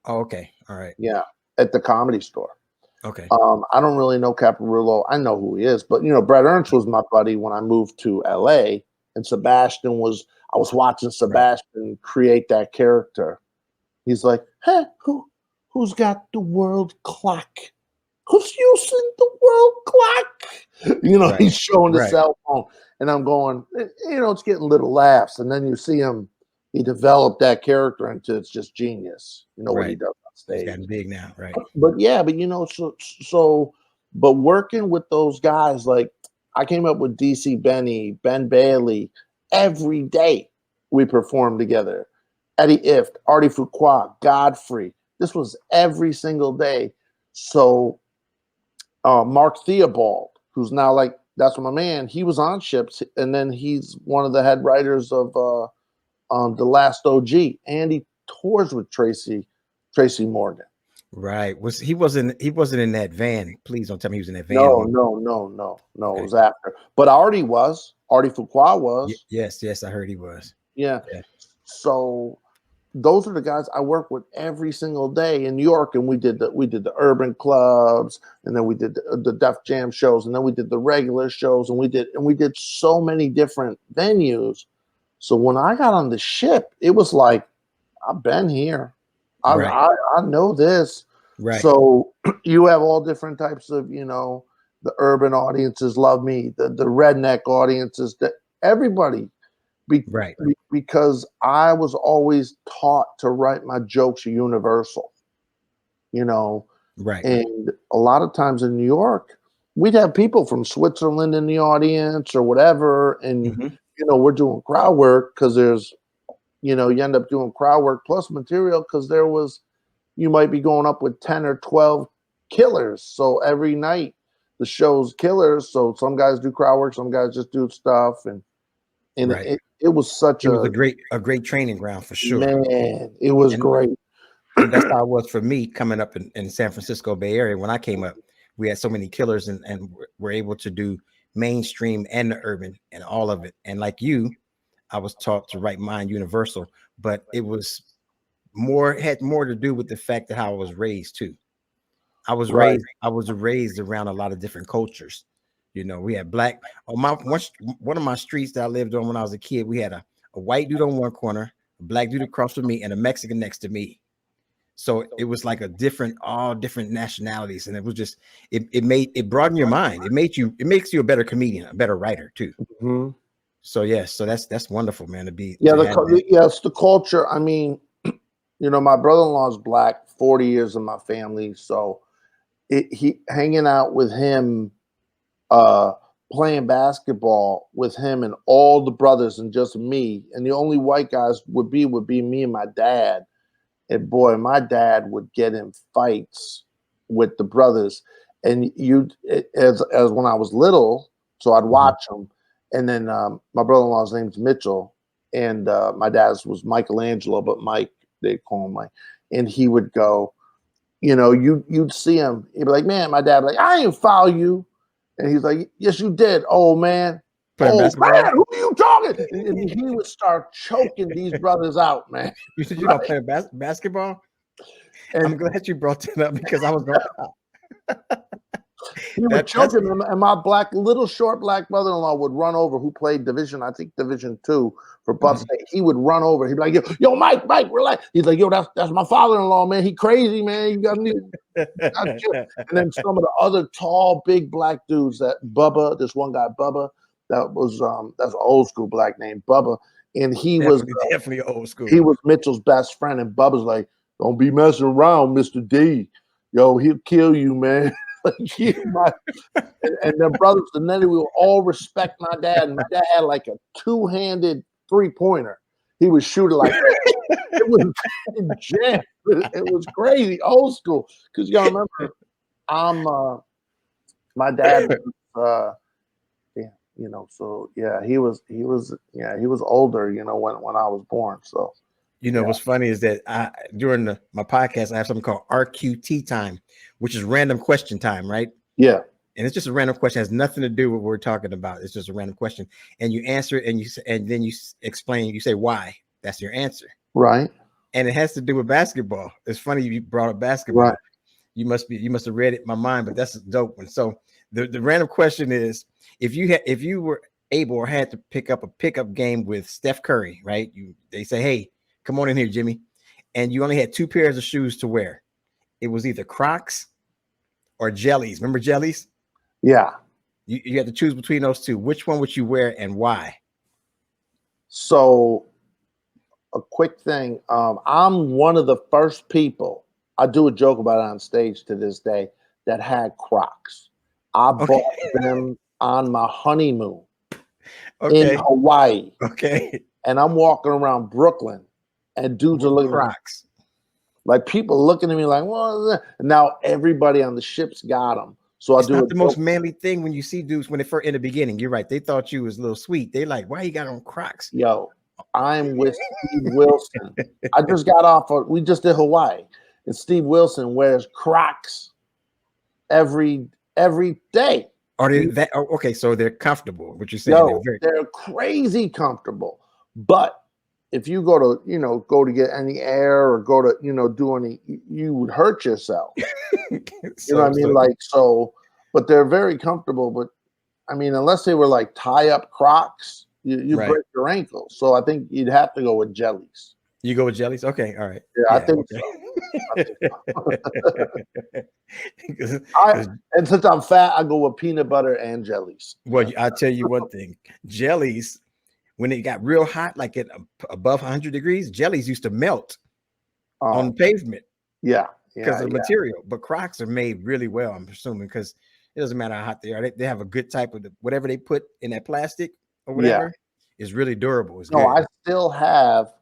Oh, okay. All right. Yeah. At the Comedy Store. Okay. I don't really know Caparulo. I know who he is, but Brett Ernst was my buddy when I moved to LA, and I was watching Sebastian create that character. He's like, "Hey, who's got the world clock? Who's using the world clock?" He's showing the cell phone, and I'm going, it's getting little laughs, and then you see him. He developed that character into it's just genius. What he does on stage. He's gotten big now, right? But but working with those guys, like I came up with DC Benny, Ben Bailey, every day we performed together. Eddie Ift, Artie Fuqua, Godfrey. This was every single day. So Mark Theobald, who's now that's my man, he was on Ships, and then he's one of the head writers of The Last OG, and he tours with Tracy Morgan. Right. He wasn't in that van. Please don't tell me he was in that van. No. Okay. It was after. But Artie Fuqua was. Yes, I heard he was. Yeah. So those are the guys I work with every single day in New York, and we did the urban clubs, and then we did the Def Jam shows, and then we did the regular shows, and we did so many different venues. So when I got on the ship, it was like, I've been here. I know this. Right. So you have all different types of, the urban audiences love me, the redneck audiences, that everybody. Because I was always taught to write my jokes universal. Right. And a lot of times in New York, we'd have people from Switzerland in the audience or whatever, and we're doing crowd work because there's, you end up doing crowd work plus material because you might be going up with 10 or 12 killers. So every night the show's killers. So some guys do crowd work, some guys just do stuff, and Right. it was such It was a a great training ground for sure. man. It was And great. and that's how it was for me coming up in San Francisco Bay Area. When I came up, we had so many killers and were able to do mainstream and the urban and all of it. And like you, I was taught to write mine universal, but it was had more to do with the fact that how I was raised too. Right. I was raised around a lot of different cultures. You know, we had black on one of my streets that I lived on when I was a kid. We had a white dude on one corner, a black dude across from me, and a Mexican next to me. So it was like all different nationalities, and it was just it broadened your mind. It makes you a better comedian, a better writer too. Mm-hmm. So yes, so that's wonderful, man. Yes, the culture. I mean, my brother-in-law is black, 40 years in my family, so he hanging out with him, playing basketball with him and all the brothers and just me, and the only white guys would be me and my dad. And boy, my dad would get in fights with the brothers, and as when I was little, so I'd watch them, and then my brother-in-law's name's Mitchell, and my dad's was Michelangelo, but Mike they call him Mike, and he would go, you'd see him, he'd be like, man, my dad like, I didn't foul you, and he's like, yes, you did, old man. Playing Oh basketball? man, who are you talking? And he would start choking these brothers out, man. You said you're not playing basketball? And I'm glad you brought that up because I was going. he would choke him, and my little short black brother-in-law would run over, who played Division 2 for Buff State. He would run over. He'd be like, yo, Mike, relax. He's like, yo, that's my father-in-law, man. He crazy, man. You got me. And then some of the other tall, big black dudes, that Bubba, this one guy, Bubba, that was that's an old school black name, Bubba. And he was definitely old school. He was Mitchell's best friend, and Bubba's like, don't be messing around, Mr. D. Yo, he'll kill you, man. And their brothers, and then we will all respect my dad. And my dad had like a two-handed three-pointer. He would shoot it like it was jam. It was crazy, old school. Because y'all remember, my dad was, so yeah, he was older, when I was born. So what's funny is that during my podcast, I have something called RQT time, which is random question time, right? Yeah. And it's just a random question. It has nothing to do with what we're talking about. It's just a random question. And you answer it and then you explain, you say why. That's your answer. Right. And it has to do with basketball. It's funny you brought up basketball. Right. You must have read it in my mind, but that's a dope one. So the random question is, if you were able or had to pick up a pickup game with Steph Curry, right? They say, hey, come on in here, Jimmy. And you only had 2 pairs of shoes to wear. It was either Crocs or Jellies. Remember Jellies? Yeah. You had to choose between those two. Which one would you wear and why? So a quick thing. I'm one of the first people, I do a joke about it on stage to this day, that had Crocs. I bought them on my honeymoon in Hawaii. Okay. And I'm walking around Brooklyn and dudes are looking at Crocs. Like people looking at me like, well, now everybody on the ship's got them. So it's not the most manly thing when you see dudes when they first in the beginning. You're right. They thought you was a little sweet. They like, why you got on Crocs? Yo, I'm with Steve Wilson. I just got off. We just did Hawaii, and Steve Wilson wears Crocs every day. Are they that? Okay, so they're comfortable. What you're saying? They're crazy comfortable. But if you go to get any air or go to do any, you would hurt yourself. You know what I mean? But they're very comfortable. But I mean, unless they were like tie-up Crocs, you break your ankle. So I think you'd have to go with Jellies. You go with Jellies? Okay, all right. Yeah, I think so. And since I'm fat, I go with peanut butter and Jellies. Well, I'll tell you one thing. Jellies, when it got real hot, like at above 100 degrees, Jellies used to melt on the pavement. Yeah. Because of the material. But Crocs are made really well, I'm assuming, because it doesn't matter how hot they are. They have a good type of whatever they put in that plastic or whatever is really durable. It's good. I still have.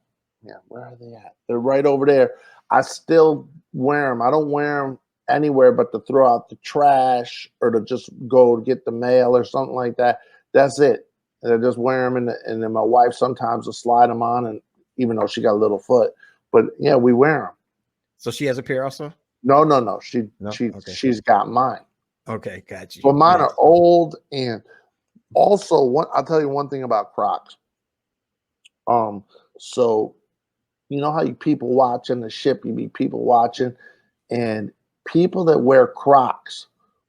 Yeah, where are they at? They're right over there. I still wear them. I don't wear them anywhere but to throw out the trash or to just go get the mail or something like that. That's it. And I just wear them, and then my wife sometimes will slide them on, and even though she got a little foot, but yeah, we wear them. So she has a pair also? No. No? Okay. She's got mine. Okay, got you. But mine Yeah. are old, and also I'll tell you one thing about Crocs. So you know how you people watching the ship, you be people watching, and people that wear Crocs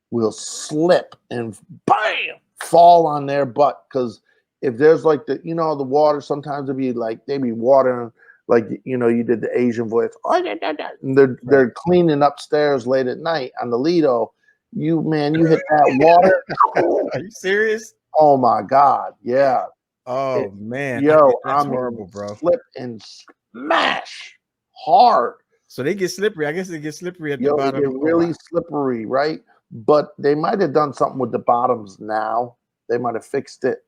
will slip and bam fall on their butt, because if there's like the the water, sometimes it'd be like they be watering, like you did the Asian voice, and they're cleaning upstairs late at night on the Lido. You hit that water. Are you serious? Oh my God, yeah. Oh man, that's horrible, bro. Slip and smash hard. So they get slippery. I guess they get slippery at the They bottom. get really slippery, right? But they might have done something with the bottoms now. They might have fixed it.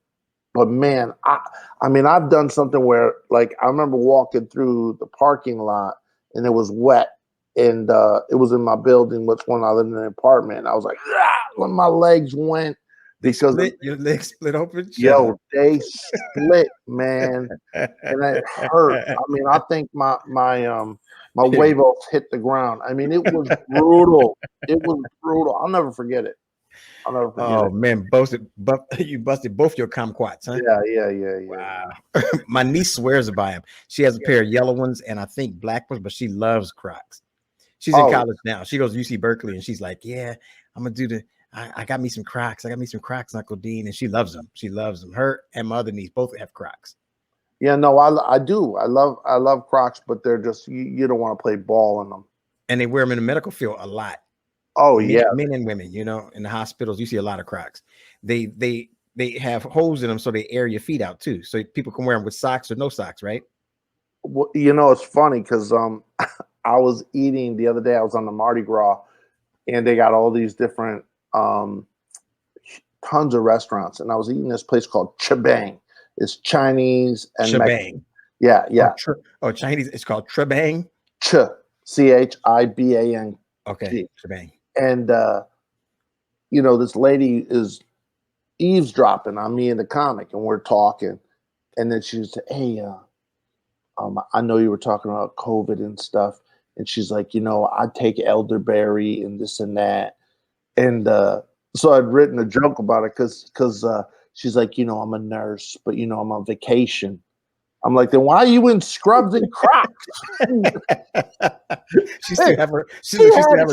But man, I mean, I've done something where, like, I remember walking through the parking lot and it was wet, and it was in my building, which one I lived in an apartment. And I was like, when my legs went. Because your legs split open. Yo, they split, man, and it hurt. I mean, I think my huevos hit the ground. I mean, it was brutal. It was brutal. I'll never forget it. I'll never forget it. Oh man, you busted both your kumquats, huh? Yeah. Wow. My niece swears by them. She has a pair of yellow ones and I think black ones, but she loves Crocs. She's in college now. She goes to UC Berkeley, and she's like, "Yeah, I'm gonna do I got me some Crocs. I got me some Crocs, Uncle Dean," and she loves them. She loves them. Her and my other niece both have Crocs. Yeah, no, I do. I love Crocs, but they're just you don't want to play ball in them. And they wear them in the medical field a lot. Oh yeah, men and women. In the hospitals, you see a lot of Crocs. They have holes in them so they air your feet out too, so people can wear them with socks or no socks, right? Well, it's funny because I was eating the other day. I was on the Mardi Gras, and they got all these different tons of restaurants, and I was eating this place called Chibang. It's Chinese and Chibang. Yeah. Chinese. It's called Chibang. Chibang. Okay, Chibang. And this lady is eavesdropping on me in the comic, and we're talking, and then she said, "Hey, I know you were talking about COVID and stuff," and she's like, "I take elderberry and this and that," and so I'd written a joke about it because she's like, I'm a nurse, but I'm on vacation. I'm like, then why are you in scrubs and Crocs? She still have her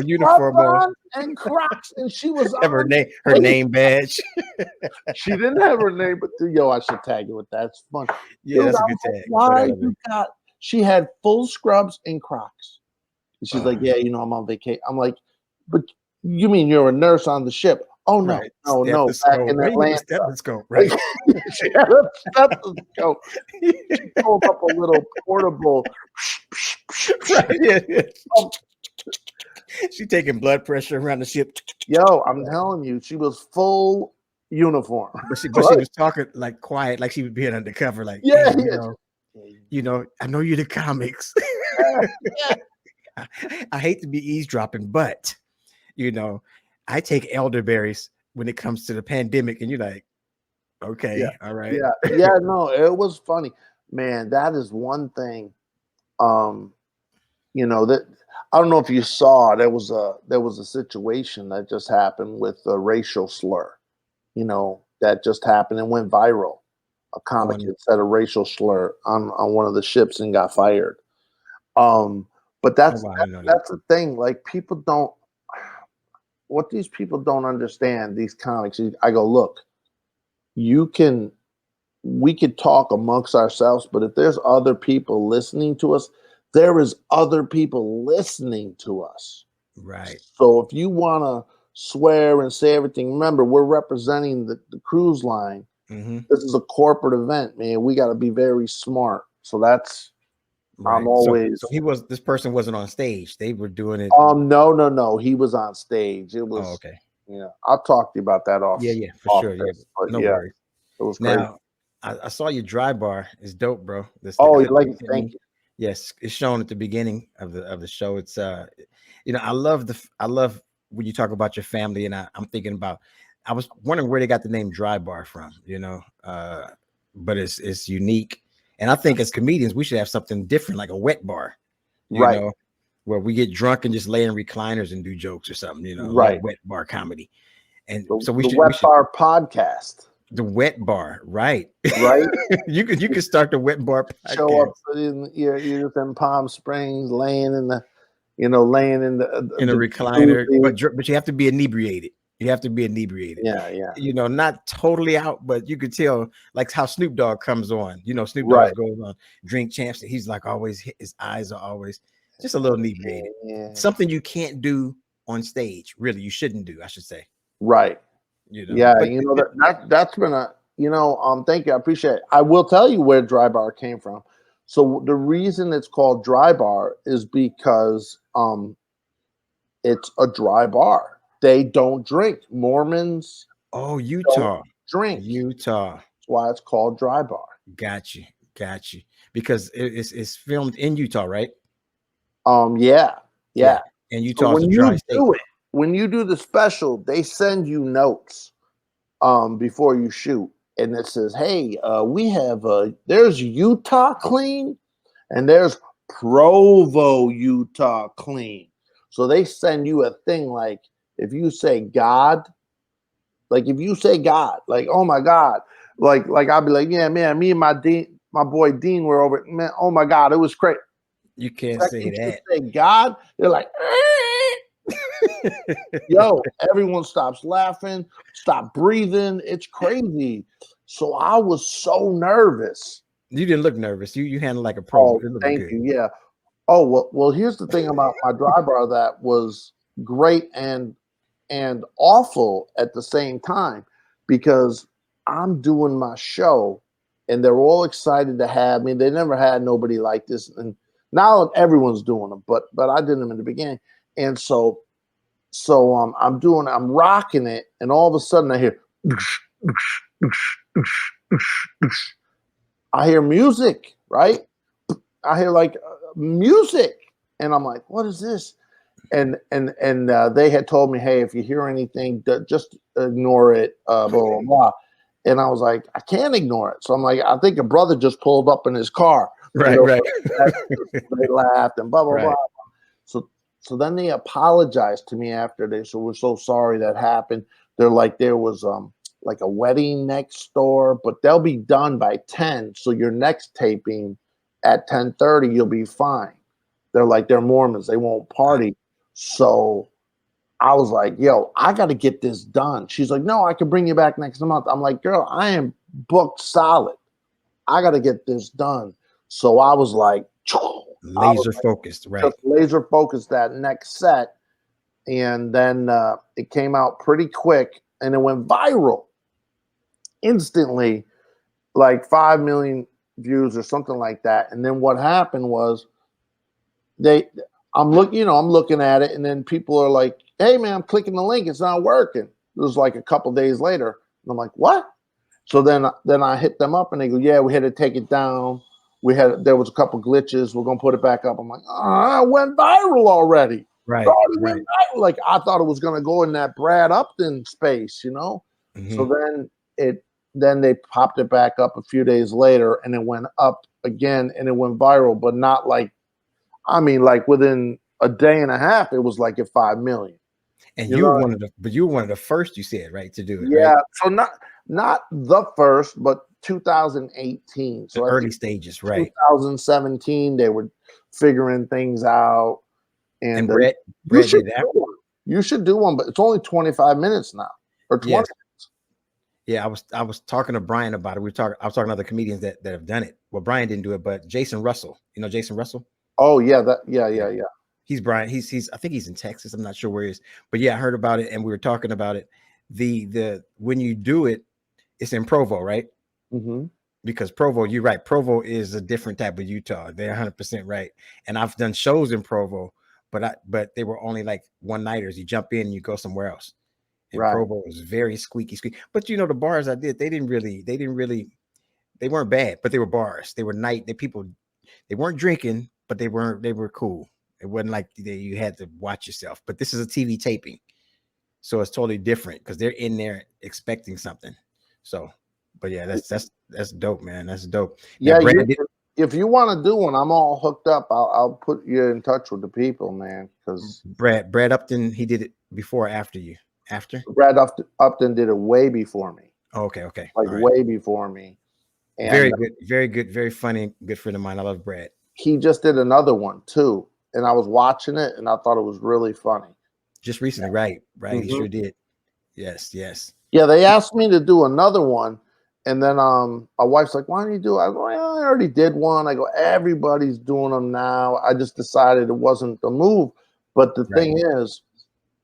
uniform on and Crocs, and she was have her name badge. She didn't have her name, but I should tag it with that. It's fun. Yeah, dude, that's a good tag. Why you got? She had full scrubs and Crocs. And she's like, yeah, I'm on vacation. I'm like, but you mean you're a nurse on the ship? Oh no, right. no, back in Atlanta. Stethoscope, right? She had a stethoscope. She pulled up a little portable. Right. Yeah. She taking blood pressure around the ship. Yo, I'm telling you, she was full uniform. But she was talking like quiet, like she was being undercover. Like, yeah, I know you're the comics. I hate to be eavesdropping, but I take elderberries when it comes to the pandemic, and you're like, okay, all right. Yeah, no, it was funny, man. That is one thing. That I don't know if you saw. There was a situation that just happened with a racial slur. That just happened and went viral. A comic that said a racial slur on one of the ships and got fired. But that's the thing. Like, people don't. What these people don't understand, these comics, I go, look, we could talk amongst ourselves, but if there's other people listening to us, there is other people listening to us. Right. So if you want to swear and say everything, remember, we're representing the cruise line. Mm-hmm. This is a corporate event, man. We got to be very smart. So that's, right. I'm always. So this person wasn't on stage. They were doing it. No. He was on stage. It was. Oh, okay. Yeah. I'll talk to you about that off. Yeah, for sure. Yeah. No worries. It was crazy. Now, I saw your dry bar. It's dope, bro. You like it? Thank you. Yes, it's shown at the beginning of the show. It's I love when you talk about your family, and I'm thinking about. I was wondering where they got the name Dry Bar from. But it's unique, and I think as comedians we should have something different, like a wet bar. You Right. know, where we get drunk and just lay in recliners and do jokes or something. A little Right. wet bar comedy, and The, so the we Wet should Bar podcast. the wet bar, right? Right. You could start the wet bar Show podcast up in you're just in Palm Springs, laying in the, laying in in a the recliner, jacuzzi. but you have to be inebriated. You have to be inebriated. Yeah, yeah. Not totally out, but you could tell, like how Snoop Dogg comes on. Snoop Right. Dogg goes on Drink Champs. He's like always, his eyes are always just a little inebriated. Yeah. Something you can't do on stage. Really, you shouldn't do, I should say. Right. Yeah, But that's been a thank you, I appreciate it. I will tell you where Dry Bar came from. So the reason it's called Dry Bar is because it's a dry bar. They don't drink. Mormons oh, don't Utah, drink. Utah. That's why it's called Dry Bar. Got you. Because it's filmed in Utah, right? Yeah. And So Utah's when a dry you state. do it, when you do the special, they send you notes before you shoot, and it says, "Hey, we have there's Utah clean, and there's Provo Utah clean." So they send you a thing like if you say God, like oh my God, like I'll be like, yeah, man, me and my boy Dean were over, man, oh my God, it was crazy. You can't say Second you that. say God, they're like, yo, everyone stops laughing, stop breathing. It's crazy. So I was so nervous. You didn't look nervous. You handled like a pro. Oh, It looked thank good. you. Yeah. Oh, well, here's the thing about my dry bar that was great and awful at the same time, because I'm doing my show and they're all excited to have me. They never had nobody like this, and now everyone's doing them, but I did them in the beginning. And I'm rocking it, and all of a sudden I hear music, right? I hear like music, and I'm like, what is this? And they had told me, hey, if you hear anything, just ignore it, blah blah blah. And I was like, I can't ignore it. So I'm like, I think a brother just pulled up in his car. Right. They laughed and blah blah Right. blah. So then they apologized to me after. They said, we're so sorry that happened. They're like, there was like a wedding next door, but they'll be done by 10. So your next taping at 10:30, you'll be fine. They're like, they're Mormons, they won't party. So I was like, yo, I got to get this done. She's like, no, I can bring you back next month. I'm like, girl, I am booked solid. I got to get this done. So I was like, Laser focused, right? just laser focused that next set. And then it came out pretty quick and it went viral instantly, like 5 million views or something like that. And then what happened was I'm looking at it, and then people are like, hey man, I'm clicking the link, it's not working. It was like a couple days later. And I'm like, what? So then I hit them up and they go, yeah, we had to take it down. There was a couple glitches. We're gonna put it back up. I'm like, it went viral already. Right. Went viral. Like I thought it was gonna go in that Brad Upton space, Mm-hmm. So then they popped it back up a few days later, and it went up again, and it went viral, but not like, like within a day and a half, it was like at 5 million. And you were one of the first, you said, right, to do it. Yeah. Right? So not the first, but 2018. So the early stages, right? 2017, they were figuring things out. And Brett you should did that. You should do one, but it's only 25 minutes now, or 20 minutes. Yeah, I was talking to Brian about it. I was talking to other comedians that have done it. Well, Brian didn't do it, but Jason Russell. You know Jason Russell? Oh yeah, yeah. He's Brian. He's I think he's in Texas. I'm not sure where he is, but yeah, I heard about it and we were talking about it. The when you do it, it's in Provo, right? Mm-hmm. Because Provo, you're right. Provo is a different type of Utah. They're 100% right. And I've done shows in Provo, but they were only like one nighters. You jump in and you go somewhere else. And right. Provo was very squeaky. But the bars I did, they weren't bad, but they were bars. They were people weren't drinking, but they were cool. It wasn't like you had to watch yourself. But this is a TV taping, so it's totally different because they're in there expecting something. So, but yeah, that's dope, man. That's dope. Now, Yeah, Brad did, if you want to do one, I'm all hooked up. I'll put you in touch with the people, man. Because Brad Upton, he did it before or after you? After? Upton did it way before me, Oh, okay, like all right. way before me. And Very good, very funny, good friend of mine. I love Brad. he just did another one too, and I was watching it, and I thought it was really funny. Just recently, right? He Mm-hmm. sure did. Yes. Yeah, they asked me to do another one, and then my wife's like, "Why don't you do it?" I go, "Yeah, I already did one." I go, "Everybody's doing them now." I just decided it wasn't the move. But the Right. thing is,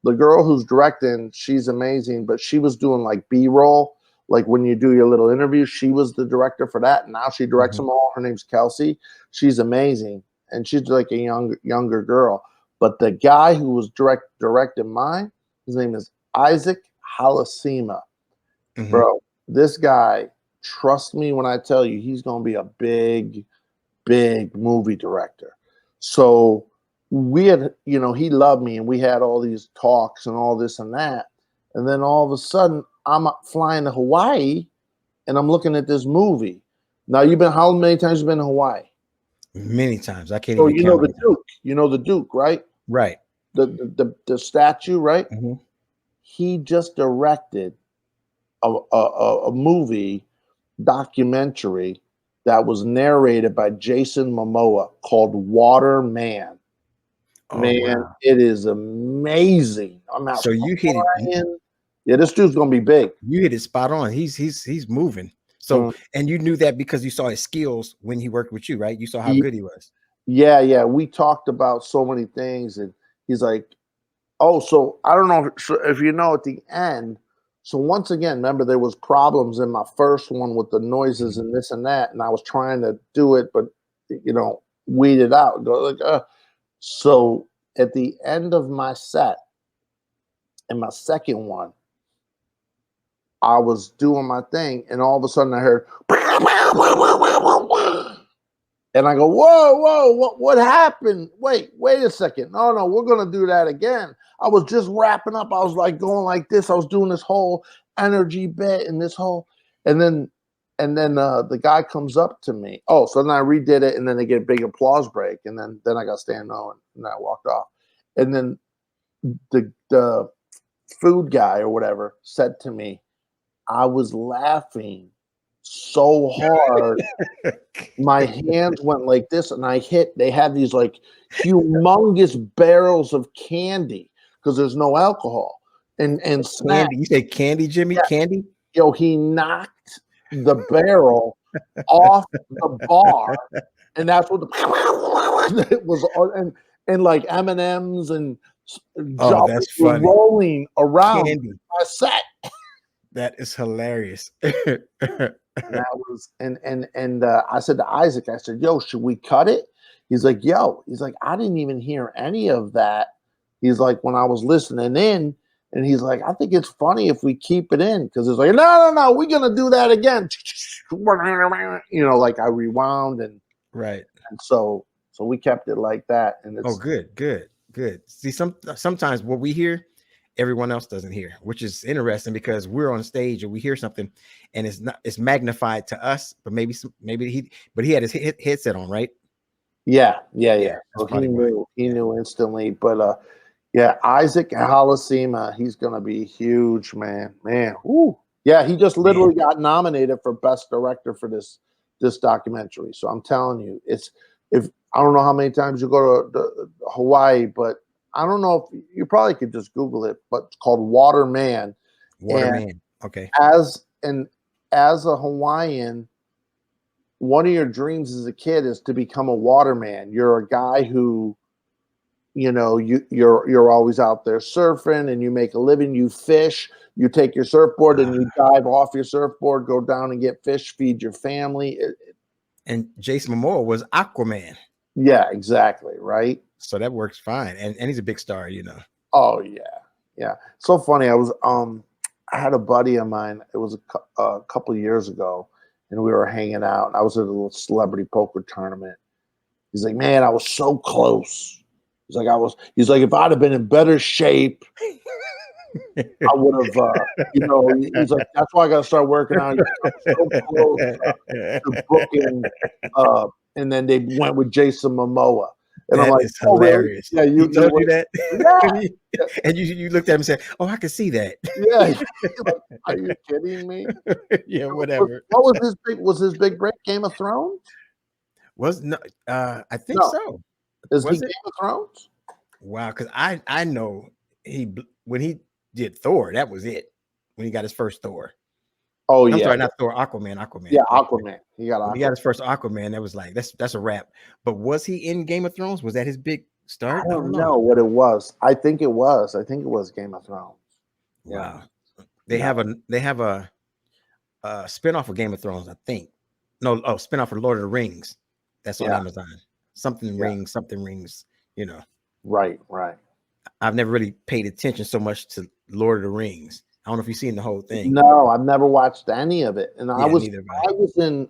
the girl who's directing, she's amazing, but she was doing like B-roll, like when you do your little interview. She was the director for that. Now she directs them all. Her name's Kelsey. She's amazing, and she's like a younger girl. But the guy who was directing mine, his name is Isaac Halasima. Bro, this guy, trust me when I tell you, he's going to be a big movie director. So we had, he loved me, and we had all these talks and all this and that. And then all of a sudden, I'm flying to Hawaii, and I'm looking at this movie. Now, how many times you been to Hawaii? Many times. I can't So even count. the Duke. You know the Duke, right? Right. The statue, right? He just directed a movie documentary that was narrated by Jason Momoa called Water Man. Oh, Man, wow. it is amazing. I'm out So you hit it. Yeah, this dude's gonna be big. You hit it spot on. He's moving. So, and you knew that because you saw his skills when he worked with you, right? You saw how good he was. Yeah. We talked about so many things, and he's like, "Oh, so I don't know if you know at the end." So once again, remember there was problems in my first one with the noises and this and that, and I was trying to do it, but weed it out. So at the end of my set, in my second one, I was doing my thing, and all of a sudden I heard, and I go, "Whoa, what happened? Wait a second. No, we're gonna do that again." I was just wrapping up. I was like going like this. I was doing this whole energy bit and this whole, and then the guy comes up to me. Oh, so then I redid it, and then they get a big applause break, and then I got stand on, and I walked off, and then the food guy or whatever said to me, I was laughing so hard. My hands went like this, and they had these like humongous barrels of candy because there's no alcohol and snacks. Candy. You say candy, Jimmy? Yeah. Candy? Yo, he knocked the barrel off the bar, and that's what it was, and like M&Ms and that's funny. rolling around candy. my set. That is hilarious. And that was and I said to Isaac, I said, "Yo, should we cut it?" He's like, I didn't even hear any of that. He's like, when I was listening in, and he's like, I think it's funny if we keep it in, because it's like, no, we're gonna do that again. Like I rewound and right. And so we kept it like that. And it's good. See, sometimes what we hear, everyone else doesn't hear, which is interesting because we're on stage or we hear something and it's magnified to us, but maybe he had his headset on, right? Yeah. So he knew instantly. But Isaac Halasima, he's gonna be huge, man. Woo. Yeah, he just literally got nominated for best director for this documentary. So I'm telling you, if I don't know how many times you go to Hawaii, but I don't know if you probably could just Google it, but it's called Water Man. Okay. As a Hawaiian, one of your dreams as a kid is to become a waterman. You're a guy who, you're always out there surfing and you make a living. You fish. You take your surfboard and you dive off your surfboard, go down and get fish, feed your family. And Jason Momoa was Aquaman. Yeah, exactly. Right. So that works fine. And he's a big star, Oh yeah. So funny. I had a buddy of mine. It was a couple of years ago, and we were hanging out. I was at a little celebrity poker tournament, He's like, man, I was so close. He's like, if I'd have been in better shape, I would have, he's like, that's why I got to start working on. I'm so close to booking, and then they went with Jason Momoa, and I'm That like, is oh really? hilarious. Yeah, He told you that, yeah, and you looked at him and said, "Oh, I can see that." yeah. Like, are you kidding me? Yeah, whatever. What was his big? Was his big break Game of Thrones? Was no, I think No, so. is he Was it? Game of Thrones? Wow, because I know when he did Thor, that was it. When he got his first Thor. Oh I'm yeah, sorry, not Thor, Aquaman. yeah, Aquaman. He got When he Aquaman. got his first Aquaman, that was like that's a wrap. But was he in Game of Thrones? Was that his big start? I don't know what it was. I think it was. I think it was Game of Thrones. Wow. Yeah. They have a spinoff of Game of Thrones, I think. No, spinoff of Lord of the Rings. That's on Amazon. Something rings, you know. Right. I've never really paid attention so much to Lord of the Rings. I don't know if you've seen the whole thing. No, I've never watched any of it. And I was in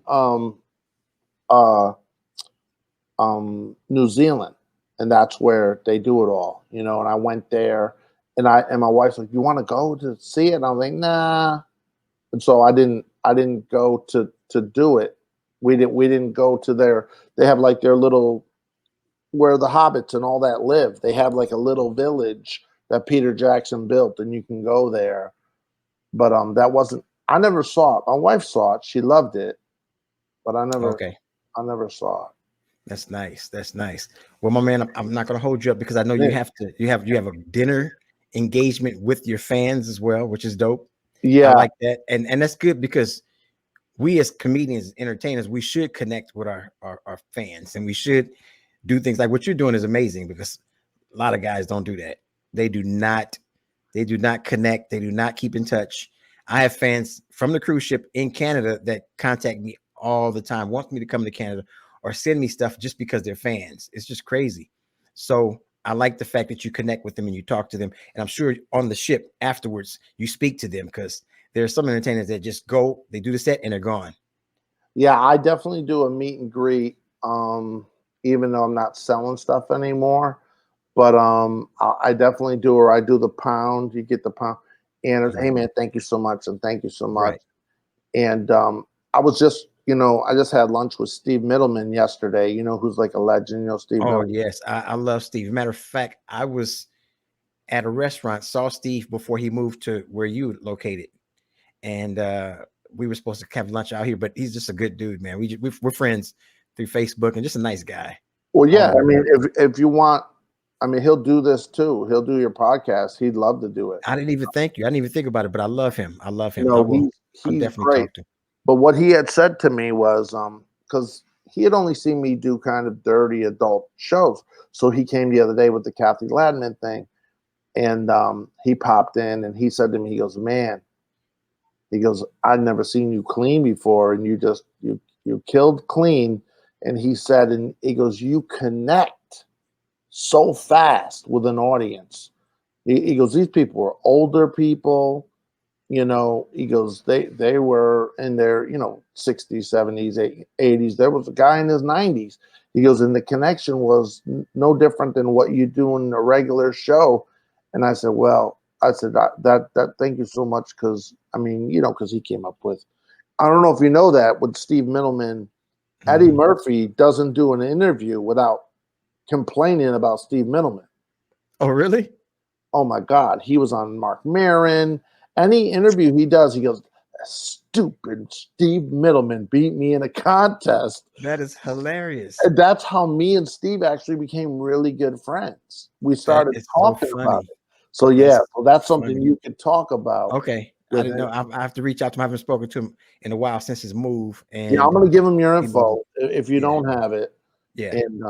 New Zealand, and that's where they do it all, and I went there, and my wife's like, you want to go to see it? And I was like, nah. And so I didn't go to do it. We didn't go to they have like their little, where the hobbits and all that live. They have like a little village that Peter Jackson built, and you can go there. But that wasn't, I never saw it. My wife saw it. She loved it, but I never saw it. That's nice. That's nice. Well, my man, I'm not going to hold you up because I know you have a dinner engagement with your fans as well, which is dope. Yeah, I like that, and that's good because we as comedians, entertainers, we should connect with our fans, and we should do things like what you're doing is amazing because a lot of guys don't do that. They do not connect. They do not keep in touch. I have fans from the cruise ship in Canada that contact me all the time, want me to come to Canada or send me stuff just because they're fans. It's just crazy. So I like the fact that you connect with them and you talk to them. And I'm sure on the ship afterwards, you speak to them because there are some entertainers that just go, they do the set and they're gone. Yeah, I definitely do a meet and greet, even though I'm not selling stuff anymore. But I definitely do, or I do the pound. You get the pound, and hey man, thank you so much, and thank you so much. Right. And I was just, I just had lunch with Steve Middleman yesterday. Who's like a legend. Steve. Oh Middleman. yes, I love Steve. Matter of fact, I was at a restaurant, saw Steve before he moved to where you located, and we were supposed to have lunch out here, but he's just a good dude, man. We're friends through Facebook and just a nice guy. Well, yeah, I mean, if you want, I mean, he'll do this too. He'll do your podcast. He'd love to do it. I didn't even thank you. I didn't even think about it, but I love him. I love him. No, I'll he's definitely great. talk to him. But what he had said to me was, because he had only seen me do kind of dirty adult shows, so he came the other day with the Kathy Ladman thing, and he popped in and he said to me, he goes, man, he goes, I'd never seen you clean before, and you killed clean. And he said, and he goes, you connect so fast with an audience. He goes, these people were older people, he goes, they were in their, 60s, 70s, 80s. There was a guy in his 90s. He goes, and the connection was no different than what you do in a regular show. And I said, well, that thank you so much. Cause I mean, cause he came up with, I don't know if you know that with Steve Middleman, Eddie Murphy doesn't do an interview without complaining about Steve Middleman. Oh, really? Oh my God. He was on Mark Maron. Any interview he does, he goes, stupid Steve Middleman beat me in a contest. That is hilarious. And that's how me and Steve actually became really good friends. We started talking about it. So yeah, that's something you could talk about. Okay. I didn't know. I have to reach out to him. I haven't spoken to him in a while since his move. And yeah, I'm gonna give him your info if you don't have it. Yeah. And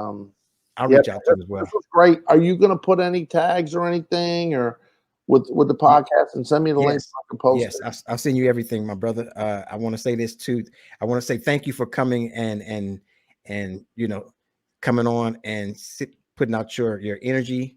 I'll reach out to him as well. This was great. Are you gonna put any tags or anything or with the podcast and send me the link so I can post it? Yes, I'll send you everything, my brother. I want to say this too. I want to say thank you for coming and coming on and putting out your energy,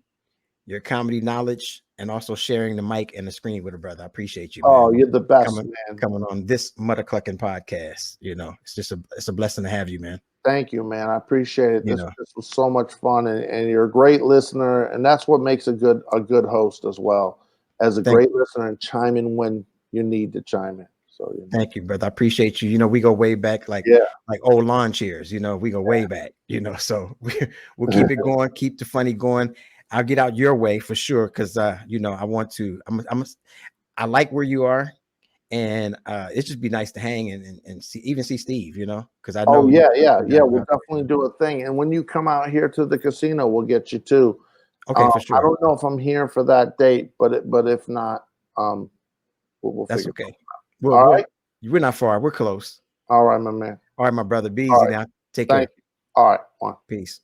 your comedy knowledge, and also sharing the mic and the screen with a brother. I appreciate you, man. Oh, you're the best, man. Coming on this MuddaCluckin podcast. It's a blessing to have you, man. Thank you, man. I appreciate it. You This know, this was so much fun, and you're a great listener, and that's what makes a good host as well, as a thank great listener and chime in when you need to chime in. So thank you, brother. I appreciate you. You know, we go way back, yeah, like old lawn chairs. You know, we go way back. You know, so we'll keep it going, keep the funny going. I'll get out your way for sure, because you know, I want to. I like where you are, and it just be nice to hang and see, even see Steve. You know, because I oh know you. yeah. We'll definitely do a thing, and when you come out here to the casino, we'll get you too. Okay, for I sure. don't know if I'm here for that date, but if not, we'll That's figure okay. something out. All right, We're not far. We're close. all right, my man. All right, my brother. Be All easy right, now. Take thank care. you. All right, one. Peace.